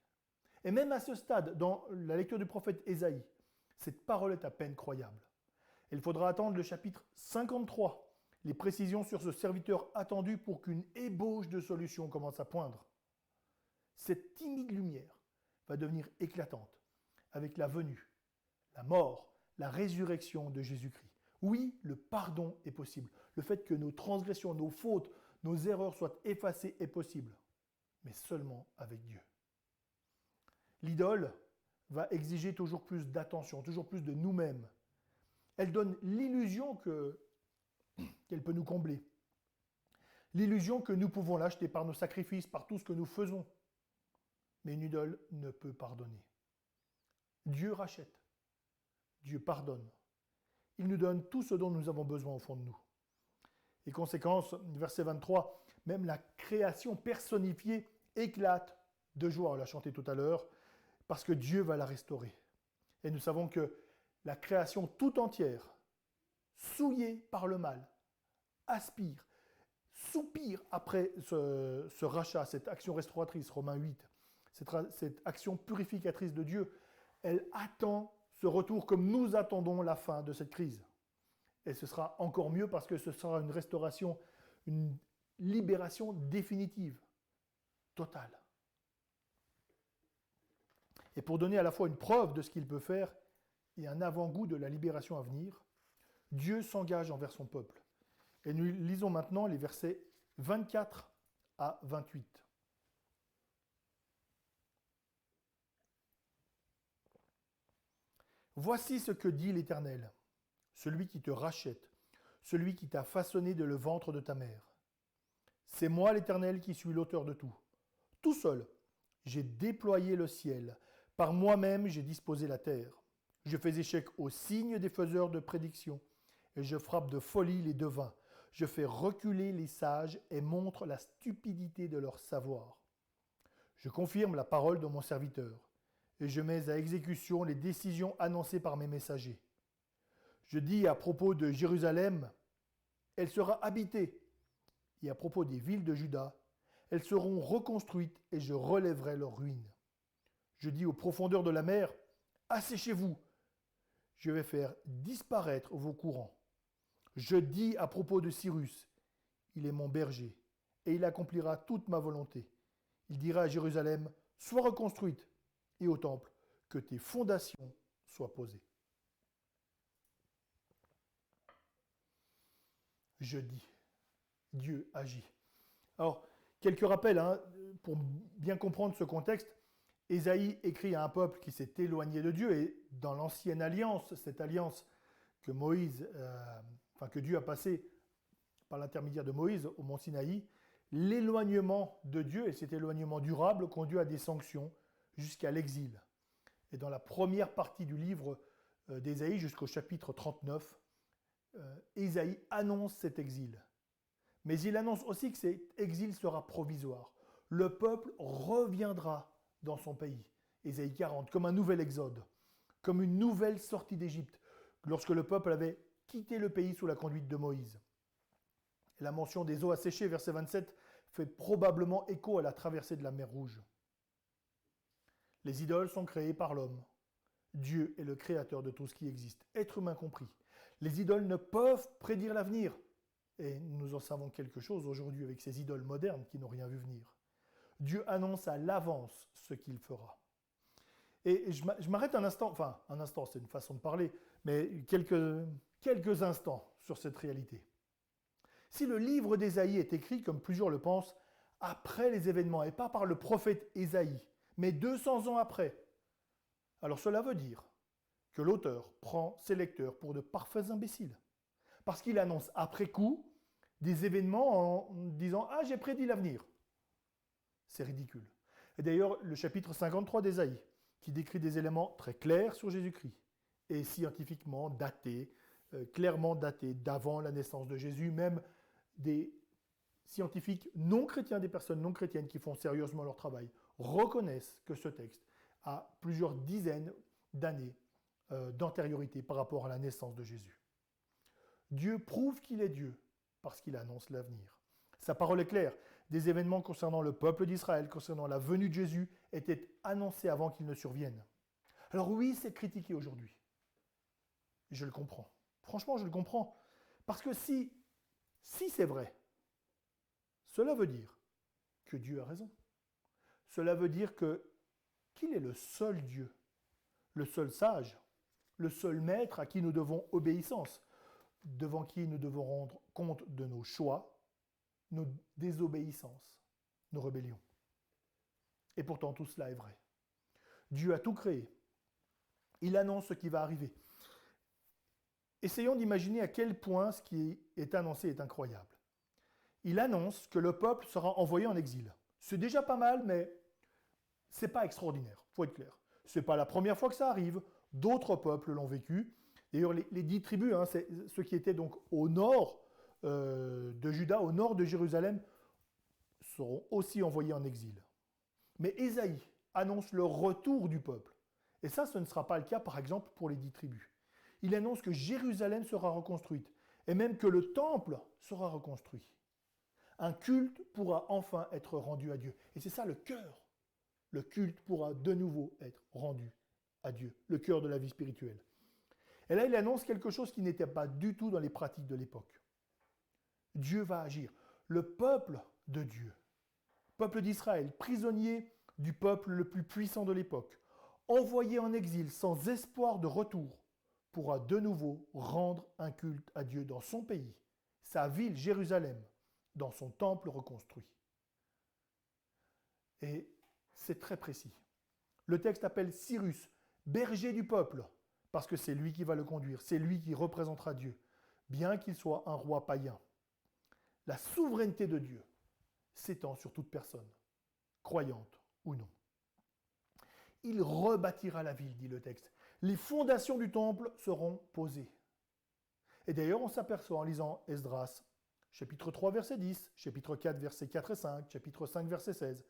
Et même à ce stade, dans la lecture du prophète Ésaïe, cette parole est à peine croyable. Il faudra attendre le chapitre 53, les précisions sur ce serviteur attendu pour qu'une ébauche de solution commence à poindre. Cette timide lumière va devenir éclatante avec la venue, la mort, la résurrection de Jésus-Christ. Oui, le pardon est possible. Le fait que nos transgressions, nos fautes, nos erreurs soient effacées est possible, mais seulement avec Dieu. L'idole va exiger toujours plus d'attention, toujours plus de nous-mêmes. Elle donne l'illusion qu'elle peut nous combler. L'illusion que nous pouvons l'acheter par nos sacrifices, par tout ce que nous faisons. Mais une idole ne peut pardonner. Dieu rachète. Dieu pardonne. Il nous donne tout ce dont nous avons besoin au fond de nous. Et conséquence, verset 23, même la création personnifiée éclate de joie, on l'a chanté tout à l'heure, parce que Dieu va la restaurer. Et nous savons que la création tout entière, souillée par le mal, aspire, soupire après ce rachat, cette action restauratrice, Romains 8, cette action purificatrice de Dieu, elle attend ce retour comme nous attendons la fin de cette crise. Et ce sera encore mieux parce que ce sera une restauration, une libération définitive, totale. Et pour donner à la fois une preuve de ce qu'il peut faire et un avant-goût de la libération à venir, Dieu s'engage envers son peuple. Et nous lisons maintenant les versets 24 à 28. Voici ce que dit l'Éternel, celui qui te rachète, celui qui t'a façonné de le ventre de ta mère. C'est moi l'Éternel qui suis l'auteur de tout. Tout seul, j'ai déployé le ciel. Par moi-même, j'ai disposé la terre. Je fais échec aux signes des faiseurs de prédictions, et je frappe de folie les devins. Je fais reculer les sages et montre la stupidité de leur savoir. Je confirme la parole de mon serviteur, et je mets à exécution les décisions annoncées par mes messagers. Je dis à propos de Jérusalem, elle sera habitée, et à propos des villes de Juda, elles seront reconstruites et je relèverai leurs ruines. Je dis aux profondeurs de la mer, asséchez-vous, je vais faire disparaître vos courants. Je dis à propos de Cyrus, il est mon berger, et il accomplira toute ma volonté. Il dira à Jérusalem, sois reconstruite, et au temple, que tes fondations soient posées. Je dis, Dieu agit. Alors, quelques rappels, pour bien comprendre ce contexte. Ésaïe écrit à un peuple qui s'est éloigné de Dieu, et dans l'ancienne alliance, cette alliance que que Dieu a passée par l'intermédiaire de Moïse au mont Sinaï, l'éloignement de Dieu, et cet éloignement durable, conduit à des sanctions jusqu'à l'exil. Et dans la première partie du livre d'Ésaïe jusqu'au chapitre 39, Ésaïe annonce cet exil. Mais il annonce aussi que cet exil sera provisoire. Le peuple reviendra dans son pays. Ésaïe 40, comme un nouvel exode, comme une nouvelle sortie d'Égypte, lorsque le peuple avait quitté le pays sous la conduite de Moïse. La mention des eaux asséchées, verset 27, fait probablement écho à la traversée de la mer Rouge. Les idoles sont créées par l'homme. Dieu est le créateur de tout ce qui existe, être humain compris. Les idoles ne peuvent prédire l'avenir. Et nous en savons quelque chose aujourd'hui avec ces idoles modernes qui n'ont rien vu venir. Dieu annonce à l'avance ce qu'il fera. Et je m'arrête un instant, enfin un instant c'est une façon de parler, mais quelques instants sur cette réalité. Si le livre d'Ésaïe est écrit, comme plusieurs le pensent, après les événements, et pas par le prophète Ésaïe, mais 200 ans après, alors cela veut dire que l'auteur prend ses lecteurs pour de parfaits imbéciles. Parce qu'il annonce après coup des événements en disant « Ah, j'ai prédit l'avenir ». C'est ridicule. Et d'ailleurs, le chapitre 53 d'Ésaïe, qui décrit des éléments très clairs sur Jésus-Christ, est scientifiquement daté, clairement daté d'avant la naissance de Jésus, même des scientifiques non chrétiens, des personnes non chrétiennes qui font sérieusement leur travail, reconnaissent que ce texte a plusieurs dizaines d'années d'antériorité par rapport à la naissance de Jésus. Dieu prouve qu'il est Dieu parce qu'il annonce l'avenir. Sa parole est claire. Des événements concernant le peuple d'Israël, concernant la venue de Jésus, étaient annoncés avant qu'ils ne surviennent. Alors oui, c'est critiqué aujourd'hui. Je le comprends. Franchement, je le comprends. Parce que si c'est vrai, cela veut dire que Dieu a raison. Cela veut dire qu'il est le seul Dieu, le seul sage, le seul maître à qui nous devons obéissance, devant qui nous devons rendre compte de nos choix, nos désobéissances, nos rébellions. Et pourtant, tout cela est vrai. Dieu a tout créé. Il annonce ce qui va arriver. Essayons d'imaginer à quel point ce qui est annoncé est incroyable. Il annonce que le peuple sera envoyé en exil. C'est déjà pas mal, mais c'est pas extraordinaire, il faut être clair. C'est pas la première fois que ça arrive. D'autres peuples l'ont vécu. D'ailleurs, les 10 tribus, c'est ceux qui étaient donc au nord de Juda, au nord de Jérusalem, seront aussi envoyés en exil. Mais Ésaïe annonce le retour du peuple. Et ça, ce ne sera pas le cas, par exemple, pour les 10 tribus. Il annonce que Jérusalem sera reconstruite, et même que le temple sera reconstruit. Un culte pourra enfin être rendu à Dieu. Et c'est ça le cœur. Le culte pourra de nouveau être rendu à Dieu, le cœur de la vie spirituelle. Et là, il annonce quelque chose qui n'était pas du tout dans les pratiques de l'époque. Dieu va agir. Le peuple de Dieu, peuple d'Israël, prisonnier du peuple le plus puissant de l'époque, envoyé en exil sans espoir de retour, pourra de nouveau rendre un culte à Dieu dans son pays, sa ville Jérusalem, dans son temple reconstruit. Et c'est très précis. Le texte appelle Cyrus, berger du peuple, parce que c'est lui qui va le conduire, c'est lui qui représentera Dieu, bien qu'il soit un roi païen. La souveraineté de Dieu s'étend sur toute personne, croyante ou non. Il rebâtira la ville, dit le texte. Les fondations du temple seront posées. Et d'ailleurs, on s'aperçoit en lisant Esdras, chapitre 3, verset 10, chapitre 4, versets 4 et 5, chapitre 5, verset 16,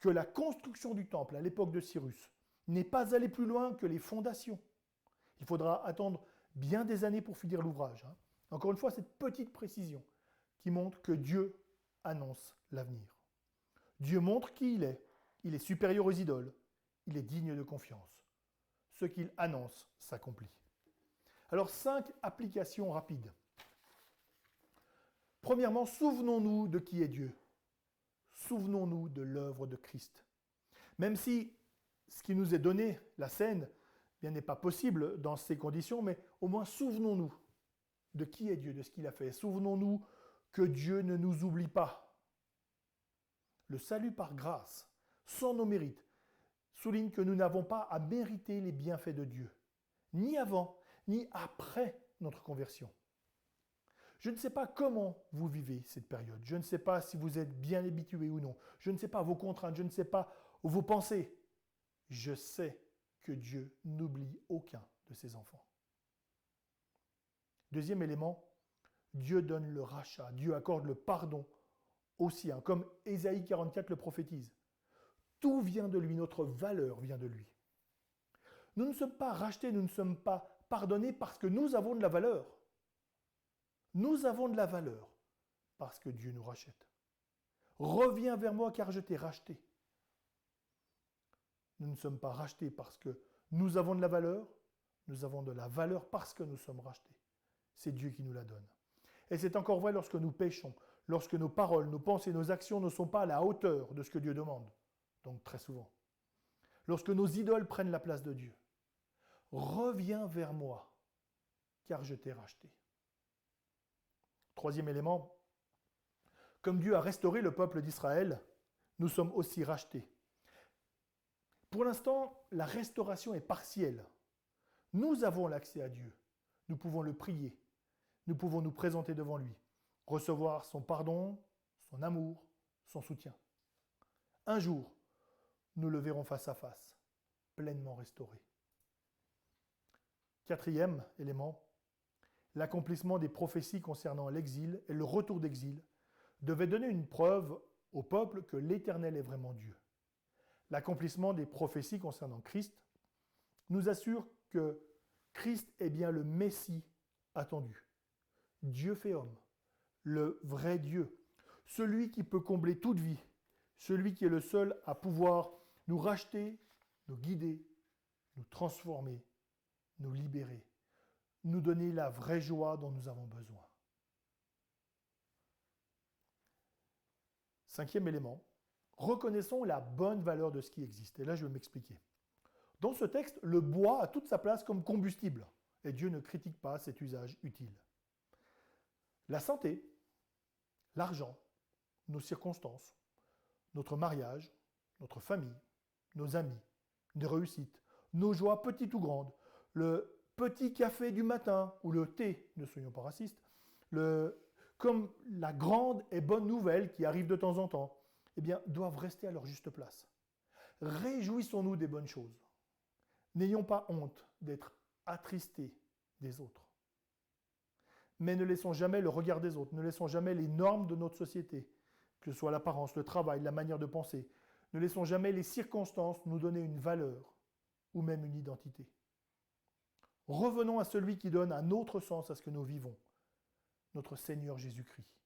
que la construction du temple à l'époque de Cyrus n'est pas allée plus loin que les fondations. Il faudra attendre bien des années pour finir l'ouvrage. Encore une fois, cette petite précision qui montre que Dieu annonce l'avenir. Dieu montre qui il est supérieur aux idoles, il est digne de confiance. Ce qu'il annonce s'accomplit. Alors, 5 applications rapides. Premièrement, souvenons-nous de qui est Dieu. Souvenons-nous de l'œuvre de Christ. Même si ce qui nous est donné, la scène, bien n'est pas possible dans ces conditions, mais au moins souvenons-nous de qui est Dieu, de ce qu'il a fait. Souvenons-nous que Dieu ne nous oublie pas. Le salut par grâce, sans nos mérites, souligne que nous n'avons pas à mériter les bienfaits de Dieu, ni avant, ni après notre conversion. Je ne sais pas comment vous vivez cette période. Je ne sais pas si vous êtes bien habitué ou non. Je ne sais pas vos contraintes. Je ne sais pas vos pensées. Je sais que Dieu n'oublie aucun de ses enfants. Deuxième élément, Dieu donne le rachat, Dieu accorde le pardon aux siens, comme Ésaïe 44 le prophétise. Tout vient de lui, notre valeur vient de lui. Nous ne sommes pas rachetés, nous ne sommes pas pardonnés parce que nous avons de la valeur. Nous avons de la valeur parce que Dieu nous rachète. Reviens vers moi car je t'ai racheté. Nous ne sommes pas rachetés parce que nous avons de la valeur, nous avons de la valeur parce que nous sommes rachetés. C'est Dieu qui nous la donne. Et c'est encore vrai lorsque nous péchons, lorsque nos paroles, nos pensées, nos actions ne sont pas à la hauteur de ce que Dieu demande. Donc très souvent. Lorsque nos idoles prennent la place de Dieu. Reviens vers moi, car je t'ai racheté. Troisième élément, comme Dieu a restauré le peuple d'Israël, nous sommes aussi rachetés. Pour l'instant, la restauration est partielle. Nous avons l'accès à Dieu. Nous pouvons le prier. Nous pouvons nous présenter devant lui, recevoir son pardon, son amour, son soutien. Un jour, nous le verrons face à face, pleinement restauré. Quatrième élément, l'accomplissement des prophéties concernant l'exil et le retour d'exil devait donner une preuve au peuple que l'Éternel est vraiment Dieu. L'accomplissement des prophéties concernant Christ nous assure que Christ est bien le Messie attendu. Dieu fait homme, le vrai Dieu, celui qui peut combler toute vie, celui qui est le seul à pouvoir nous racheter, nous guider, nous transformer, nous libérer, nous donner la vraie joie dont nous avons besoin. Cinquième élément, reconnaissons la bonne valeur de ce qui existe. Et là, je vais m'expliquer. Dans ce texte, le bois a toute sa place comme combustible, et Dieu ne critique pas cet usage utile. La santé, l'argent, nos circonstances, notre mariage, notre famille, nos amis, nos réussites, nos joies petites ou grandes, le petit café du matin ou le thé, ne soyons pas racistes, comme la grande et bonne nouvelle qui arrive de temps en temps, eh bien, doivent rester à leur juste place. Réjouissons-nous des bonnes choses. N'ayons pas honte d'être attristés des autres. Mais ne laissons jamais le regard des autres, ne laissons jamais les normes de notre société, que ce soit l'apparence, le travail, la manière de penser, ne laissons jamais les circonstances nous donner une valeur ou même une identité. Revenons à celui qui donne un autre sens à ce que nous vivons, notre Seigneur Jésus-Christ.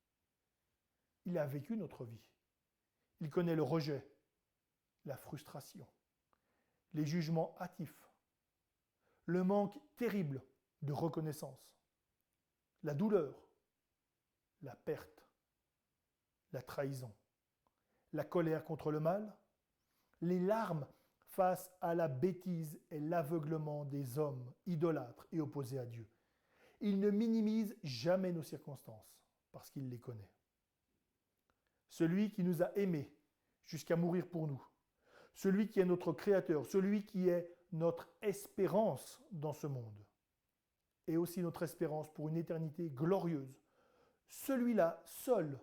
Il a vécu notre vie. Il connaît le rejet, la frustration, les jugements hâtifs, le manque terrible de reconnaissance, la douleur, la perte, la trahison, la colère contre le mal, les larmes face à la bêtise et l'aveuglement des hommes idolâtres et opposés à Dieu. Il ne minimise jamais nos circonstances parce qu'il les connaît. Celui qui nous a aimés jusqu'à mourir pour nous, celui qui est notre Créateur, celui qui est notre espérance dans ce monde, et aussi notre espérance pour une éternité glorieuse, celui-là seul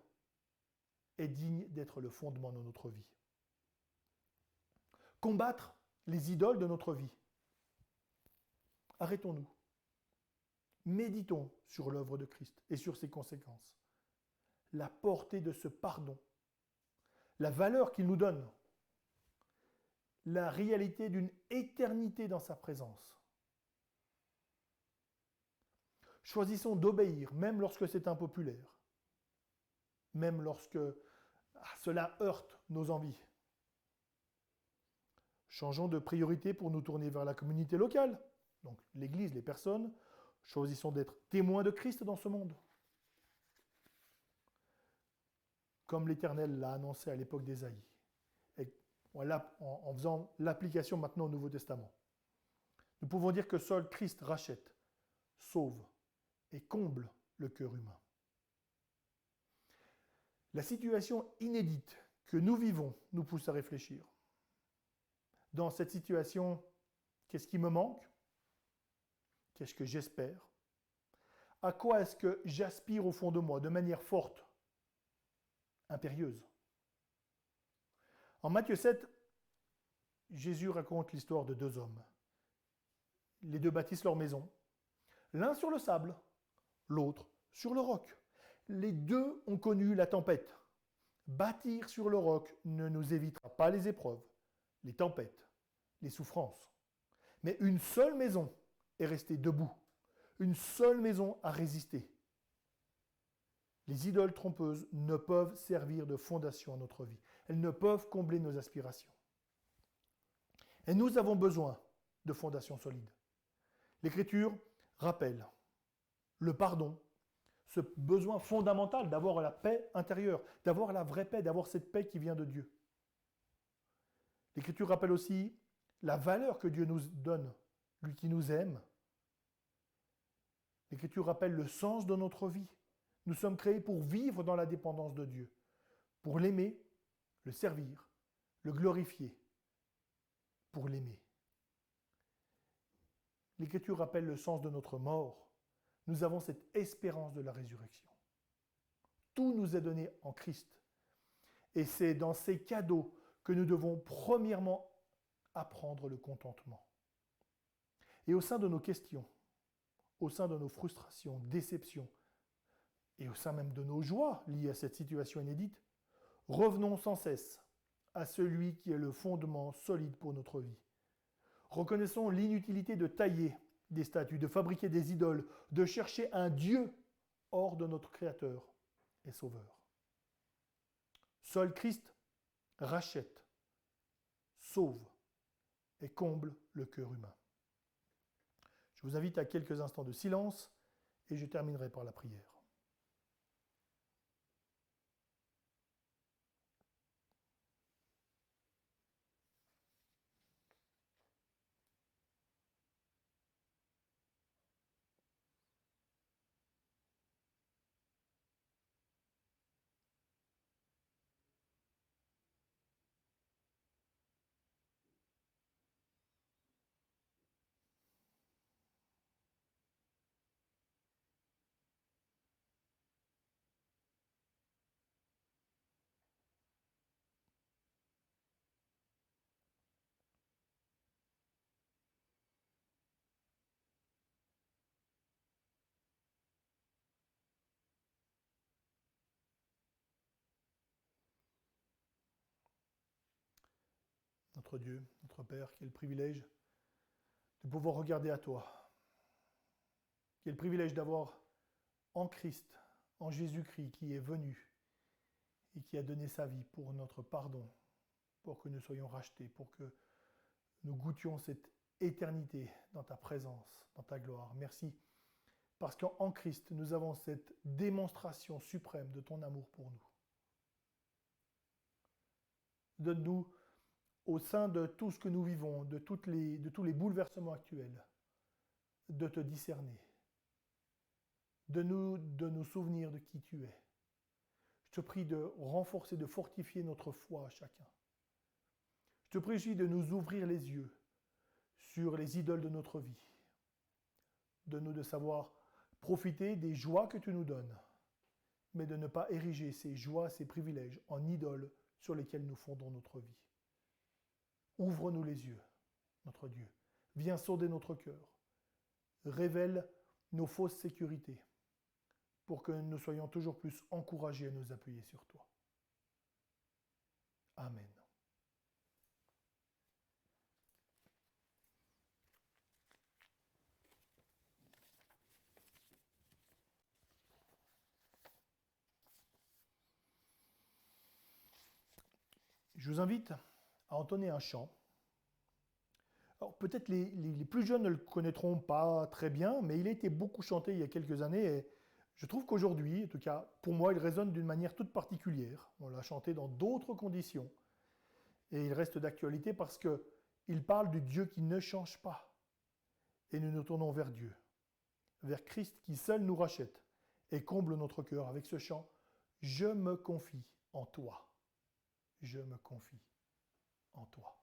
est digne d'être le fondement de notre vie. Combattre les idoles de notre vie. Arrêtons-nous. Méditons sur l'œuvre de Christ et sur ses conséquences. La portée de ce pardon, la valeur qu'il nous donne, la réalité d'une éternité dans sa présence. Choisissons d'obéir, même lorsque c'est impopulaire, même lorsque cela heurte nos envies. Changeons de priorité pour nous tourner vers la communauté locale, donc l'Église, les personnes. Choisissons d'être témoins de Christ dans ce monde. Comme l'Éternel l'a annoncé à l'époque d'Ésaïe, et en faisant l'application maintenant au Nouveau Testament. Nous pouvons dire que seul Christ rachète, sauve et comble le cœur humain. La situation inédite que nous vivons nous pousse à réfléchir. Dans cette situation, qu'est-ce qui me manque? Qu'est-ce que j'espère? À quoi est-ce que j'aspire au fond de moi, de manière forte, impérieuse? En Matthieu 7, Jésus raconte l'histoire de deux hommes. Les deux bâtissent leur maison, l'un sur le sable, l'autre sur le roc. Les deux ont connu la tempête. Bâtir sur le roc ne nous évitera pas les épreuves, les tempêtes, les souffrances. Mais une seule maison est restée debout. Une seule maison a résisté. Les idoles trompeuses ne peuvent servir de fondation à notre vie. Elles ne peuvent combler nos aspirations. Et nous avons besoin de fondations solides. L'Écriture rappelle le pardon, ce besoin fondamental d'avoir la paix intérieure, d'avoir la vraie paix, d'avoir cette paix qui vient de Dieu. L'Écriture rappelle aussi la valeur que Dieu nous donne, lui qui nous aime. L'Écriture rappelle le sens de notre vie. Nous sommes créés pour vivre dans la dépendance de Dieu, pour l'aimer, le servir, le glorifier, pour l'aimer. L'Écriture rappelle le sens de notre mort. Nous avons cette espérance de la résurrection. Tout nous est donné en Christ. Et c'est dans ces cadeaux que nous devons premièrement apprendre le contentement. Et au sein de nos questions, au sein de nos frustrations, déceptions, et au sein même de nos joies liées à cette situation inédite, revenons sans cesse à celui qui est le fondement solide pour notre vie. Reconnaissons l'inutilité de tailler des statues, de fabriquer des idoles, de chercher un Dieu hors de notre Créateur et Sauveur. Seul Christ rachète, sauve et comble le cœur humain. Je vous invite à quelques instants de silence et je terminerai par la prière. Notre Dieu, notre Père, quel privilège de pouvoir regarder à toi. Quel privilège d'avoir en Christ, en Jésus-Christ qui est venu et qui a donné sa vie pour notre pardon, pour que nous soyons rachetés, pour que nous goûtions cette éternité dans ta présence, dans ta gloire. Merci, parce qu'en Christ, nous avons cette démonstration suprême de ton amour pour nous. Donne-nous, au sein de tout ce que nous vivons, de tous les bouleversements actuels, de te discerner, de nous souvenir de qui tu es. Je te prie de renforcer, de fortifier notre foi à chacun. Je te prie aussi de nous ouvrir les yeux sur les idoles de notre vie. Donne-nous de savoir profiter des joies que tu nous donnes, mais de ne pas ériger ces joies, ces privilèges en idoles sur lesquelles nous fondons notre vie. Ouvre-nous les yeux, notre Dieu. Viens sonder notre cœur. Révèle nos fausses sécurités pour que nous soyons toujours plus encouragés à nous appuyer sur toi. Amen. Je vous invite à entonner un chant. Alors peut-être les plus jeunes ne le connaîtront pas très bien, mais il a été beaucoup chanté il y a quelques années et je trouve qu'aujourd'hui, en tout cas pour moi, il résonne d'une manière toute particulière. On l'a chanté dans d'autres conditions et il reste d'actualité parce qu'il parle du Dieu qui ne change pas. Et nous nous tournons vers Dieu, vers Christ qui seul nous rachète et comble notre cœur avec ce chant « Je me confie en toi ». Je me confie en toi.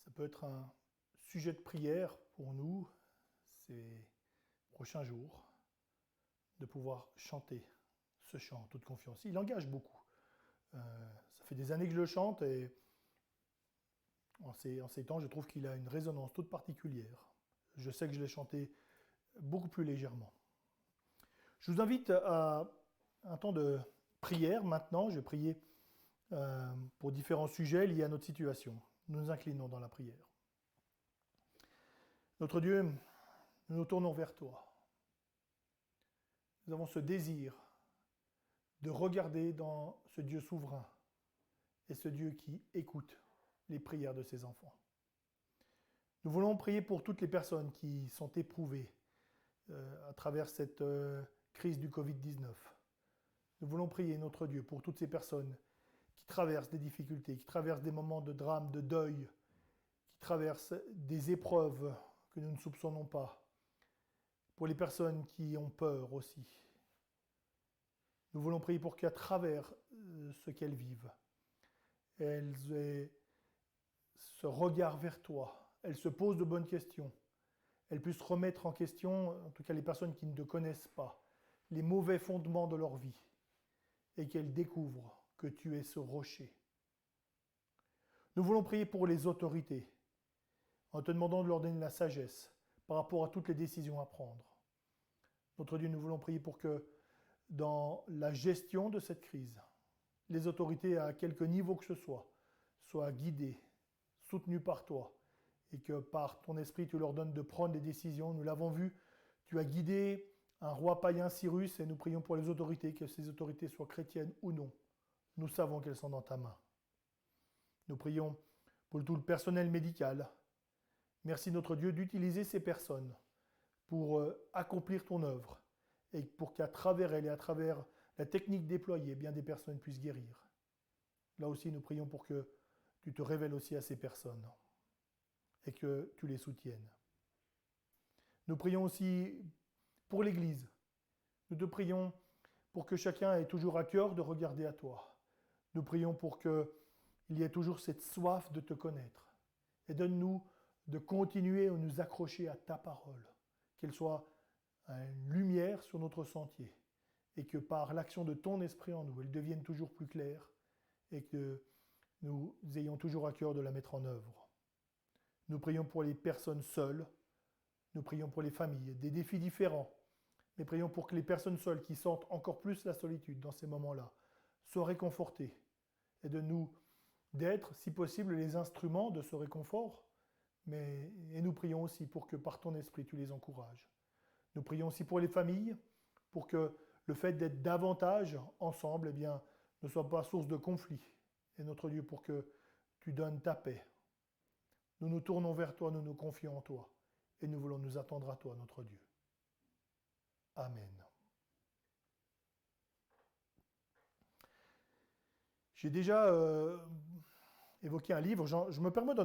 Ça peut être un sujet de prière pour nous ces prochains jours, de pouvoir chanter ce chant en toute confiance. Il engage beaucoup. Ça fait des années que je le chante et en ces temps, je trouve qu'il a une résonance toute particulière. Je sais que je l'ai chanté beaucoup plus légèrement. Je vous invite à un temps de prière maintenant. Je vais prier pour différents sujets liés à notre situation. Nous nous inclinons dans la prière. Notre Dieu, nous nous tournons vers toi. Nous avons ce désir de regarder dans ce Dieu souverain et ce Dieu qui écoute les prières de ses enfants. Nous voulons prier pour toutes les personnes qui sont éprouvées à travers cette crise du Covid-19. Nous voulons prier, notre Dieu, pour toutes ces personnes qui traversent des difficultés, qui traversent des moments de drame, de deuil, qui traversent des épreuves que nous ne soupçonnons pas, pour les personnes qui ont peur aussi. Nous voulons prier pour qu'à travers ce qu'elles vivent, elles aient ce regard vers toi, elles se posent de bonnes questions, elles puissent remettre en question, en tout cas les personnes qui ne te connaissent pas, les mauvais fondements de leur vie, et qu'elles découvrent que tu es ce rocher. Nous voulons prier pour les autorités, en te demandant de leur donner la sagesse par rapport à toutes les décisions à prendre. Notre Dieu, nous voulons prier pour que dans la gestion de cette crise, les autorités à quelque niveau que ce soit, soient guidées, soutenues par toi, et que par ton esprit, tu leur donnes de prendre des décisions. Nous l'avons vu, tu as guidé un roi païen, Cyrus, et nous prions pour les autorités, que ces autorités soient chrétiennes ou non. Nous savons qu'elles sont dans ta main. Nous prions pour tout le personnel médical. Merci notre Dieu d'utiliser ces personnes pour accomplir ton œuvre et pour qu'à travers elle et à travers la technique déployée, bien des personnes puissent guérir. Là aussi, nous prions pour que tu te révèles aussi à ces personnes et que tu les soutiennes. Nous prions aussi pour l'Église. Nous te prions pour que chacun ait toujours à cœur de regarder à toi. Nous prions pour qu'il y ait toujours cette soif de te connaître. Et donne-nous de continuer à nous accrocher à ta parole, qu'elle soit une lumière sur notre sentier et que par l'action de ton esprit en nous, elle devienne toujours plus claire et que nous ayons toujours à cœur de la mettre en œuvre. Nous prions pour les personnes seules, nous prions pour les familles, des défis différents, mais prions pour que les personnes seules qui sentent encore plus la solitude dans ces moments-là soient réconfortées et de nous d'être, si possible, les instruments de ce réconfort, et nous prions aussi pour que par ton esprit tu les encourages. Nous prions aussi pour les familles, pour que le fait d'être davantage ensemble ne soit pas source de conflit. Et notre Dieu, pour que tu donnes ta paix. Nous nous tournons vers toi, nous nous confions en toi, et nous voulons nous attendre à toi, notre Dieu. Amen. J'ai déjà évoqué un livre, je me permets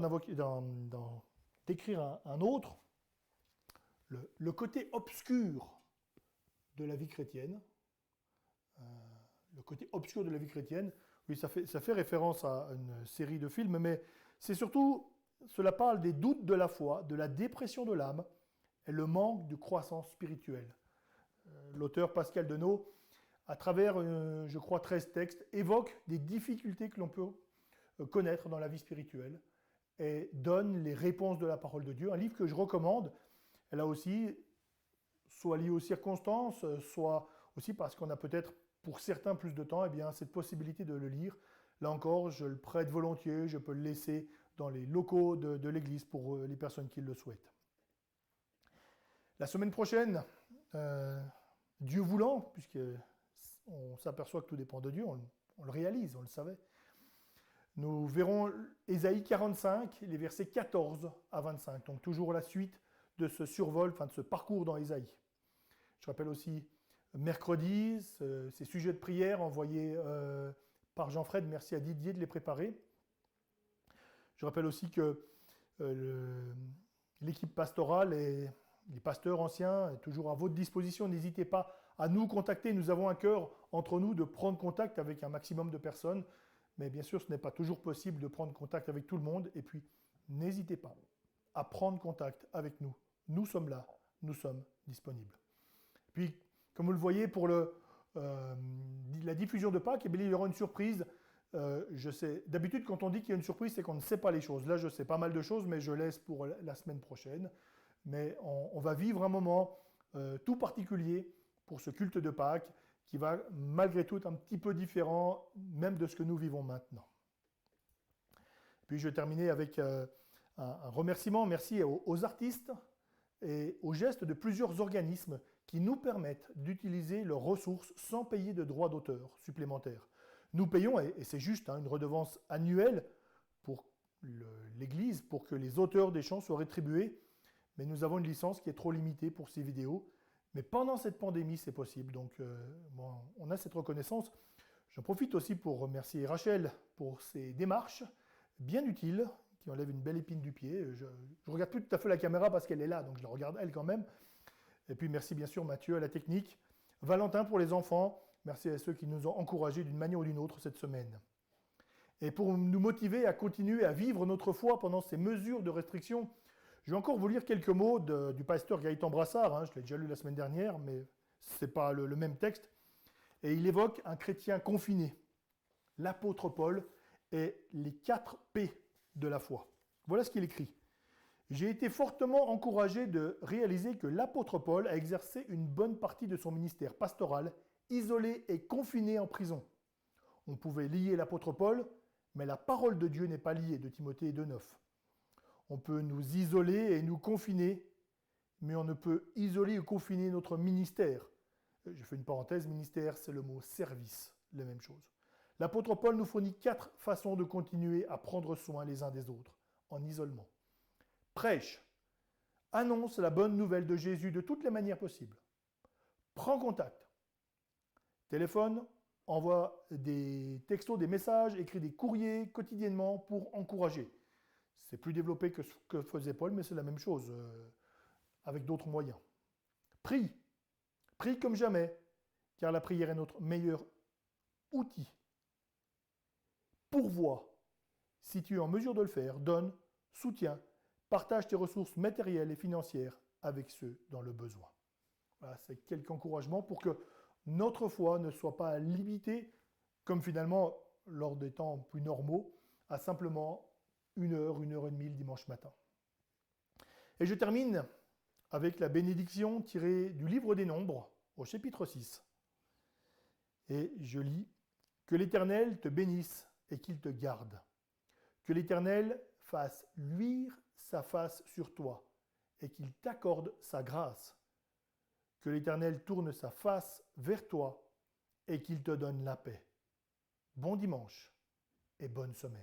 d'écrire un autre, le côté obscur de la vie chrétienne. Le côté obscur de la vie chrétienne, oui, ça fait référence à une série de films, mais c'est surtout, cela parle des doutes de la foi, de la dépression de l'âme et le manque de croissance spirituelle. L'auteur Pascal Denot, à travers, je crois, 13 textes, évoque des difficultés que l'on peut connaître dans la vie spirituelle et donne les réponses de la parole de Dieu. Un livre que je recommande, là aussi, soit lié aux circonstances, soit aussi parce qu'on a peut-être, pour certains, plus de temps, cette possibilité de le lire. Là encore, je le prête volontiers, je peux le laisser dans les locaux de l'Église pour les personnes qui le souhaitent. La semaine prochaine, Dieu voulant, puisqu'on s'aperçoit que tout dépend de Dieu, on le réalise, on le savait, nous verrons Ésaïe 45, les versets 14 à 25, donc toujours la suite de ce survol, de ce parcours dans Ésaïe. Je rappelle aussi mercredi, ces sujets de prière envoyés par Jean-Fred, merci à Didier de les préparer. Je rappelle aussi que l'équipe pastorale et les pasteurs anciens est toujours à votre disposition. N'hésitez pas à nous contacter. Nous avons un cœur entre nous de prendre contact avec un maximum de personnes. Mais bien sûr, ce n'est pas toujours possible de prendre contact avec tout le monde. Et puis, n'hésitez pas à prendre contact avec nous. Nous sommes là, nous sommes disponibles. Puis, comme vous le voyez, pour la diffusion de Pâques, eh bien, il y aura une surprise. Je sais, d'habitude, quand on dit qu'il y a une surprise, c'est qu'on ne sait pas les choses. Là, je sais pas mal de choses, mais je laisse pour la semaine prochaine. Mais on va vivre un moment tout particulier pour ce culte de Pâques qui va malgré tout être un petit peu différent même de ce que nous vivons maintenant. Puis je vais terminer avec un remerciement. Merci aux artistes et aux gestes de plusieurs organismes qui nous permettent d'utiliser leurs ressources sans payer de droits d'auteur supplémentaires. Nous payons, et c'est juste, une redevance annuelle pour l'Église pour que les auteurs des chants soient rétribués, mais nous avons une licence qui est trop limitée pour ces vidéos. Mais pendant cette pandémie, c'est possible, donc on a cette reconnaissance. J'en profite aussi pour remercier Rachel pour ses démarches bien utiles, qui enlèvent une belle épine du pied. Je ne regarde plus tout à fait la caméra parce qu'elle est là, donc je la regarde elle quand même. Et puis merci bien sûr Mathieu à la technique, Valentin pour les enfants, merci à ceux qui nous ont encouragés d'une manière ou d'une autre cette semaine. Et pour nous motiver à continuer à vivre notre foi pendant ces mesures de restriction, je vais encore vous lire quelques mots du pasteur Gaëtan Brassard, je l'ai déjà lu la semaine dernière, mais ce n'est pas le même texte. Et il évoque un chrétien confiné, l'apôtre Paul et les 4 P de la foi. Voilà ce qu'il écrit. J'ai été fortement encouragé de réaliser que l'apôtre Paul a exercé une bonne partie de son ministère pastoral, isolé et confiné en prison. On pouvait lier l'apôtre Paul, mais la parole de Dieu n'est pas liée, de Timothée 2,9. On peut nous isoler et nous confiner, mais on ne peut isoler ou confiner notre ministère. Je fais une parenthèse, ministère, c'est le mot service, la même chose. L'apôtre Paul nous fournit 4 façons de continuer à prendre soin les uns des autres, en isolement. Prêche, annonce la bonne nouvelle de Jésus de toutes les manières possibles. Prends contact, téléphone, envoie des textos, des messages, écrit des courriers quotidiennement pour encourager. C'est plus développé que ce que faisait Paul, mais c'est la même chose, avec d'autres moyens. Prie, prie comme jamais, car la prière est notre meilleur outil. Pourvois, si tu es en mesure de le faire, donne, soutiens, partage tes ressources matérielles et financières avec ceux dans le besoin. Voilà, c'est quelques encouragements pour que notre foi ne soit pas limitée, comme finalement lors des temps plus normaux, à simplement 1 heure et demie le dimanche matin. Et je termine avec la bénédiction tirée du livre des Nombres, au chapitre 6. Et je lis « Que l'Éternel te bénisse et qu'il te garde. Que l'Éternel fasse luire sa face sur toi et qu'il t'accorde sa grâce. Que l'Éternel tourne sa face vers toi et qu'il te donne la paix. Bon dimanche et bonne semaine. »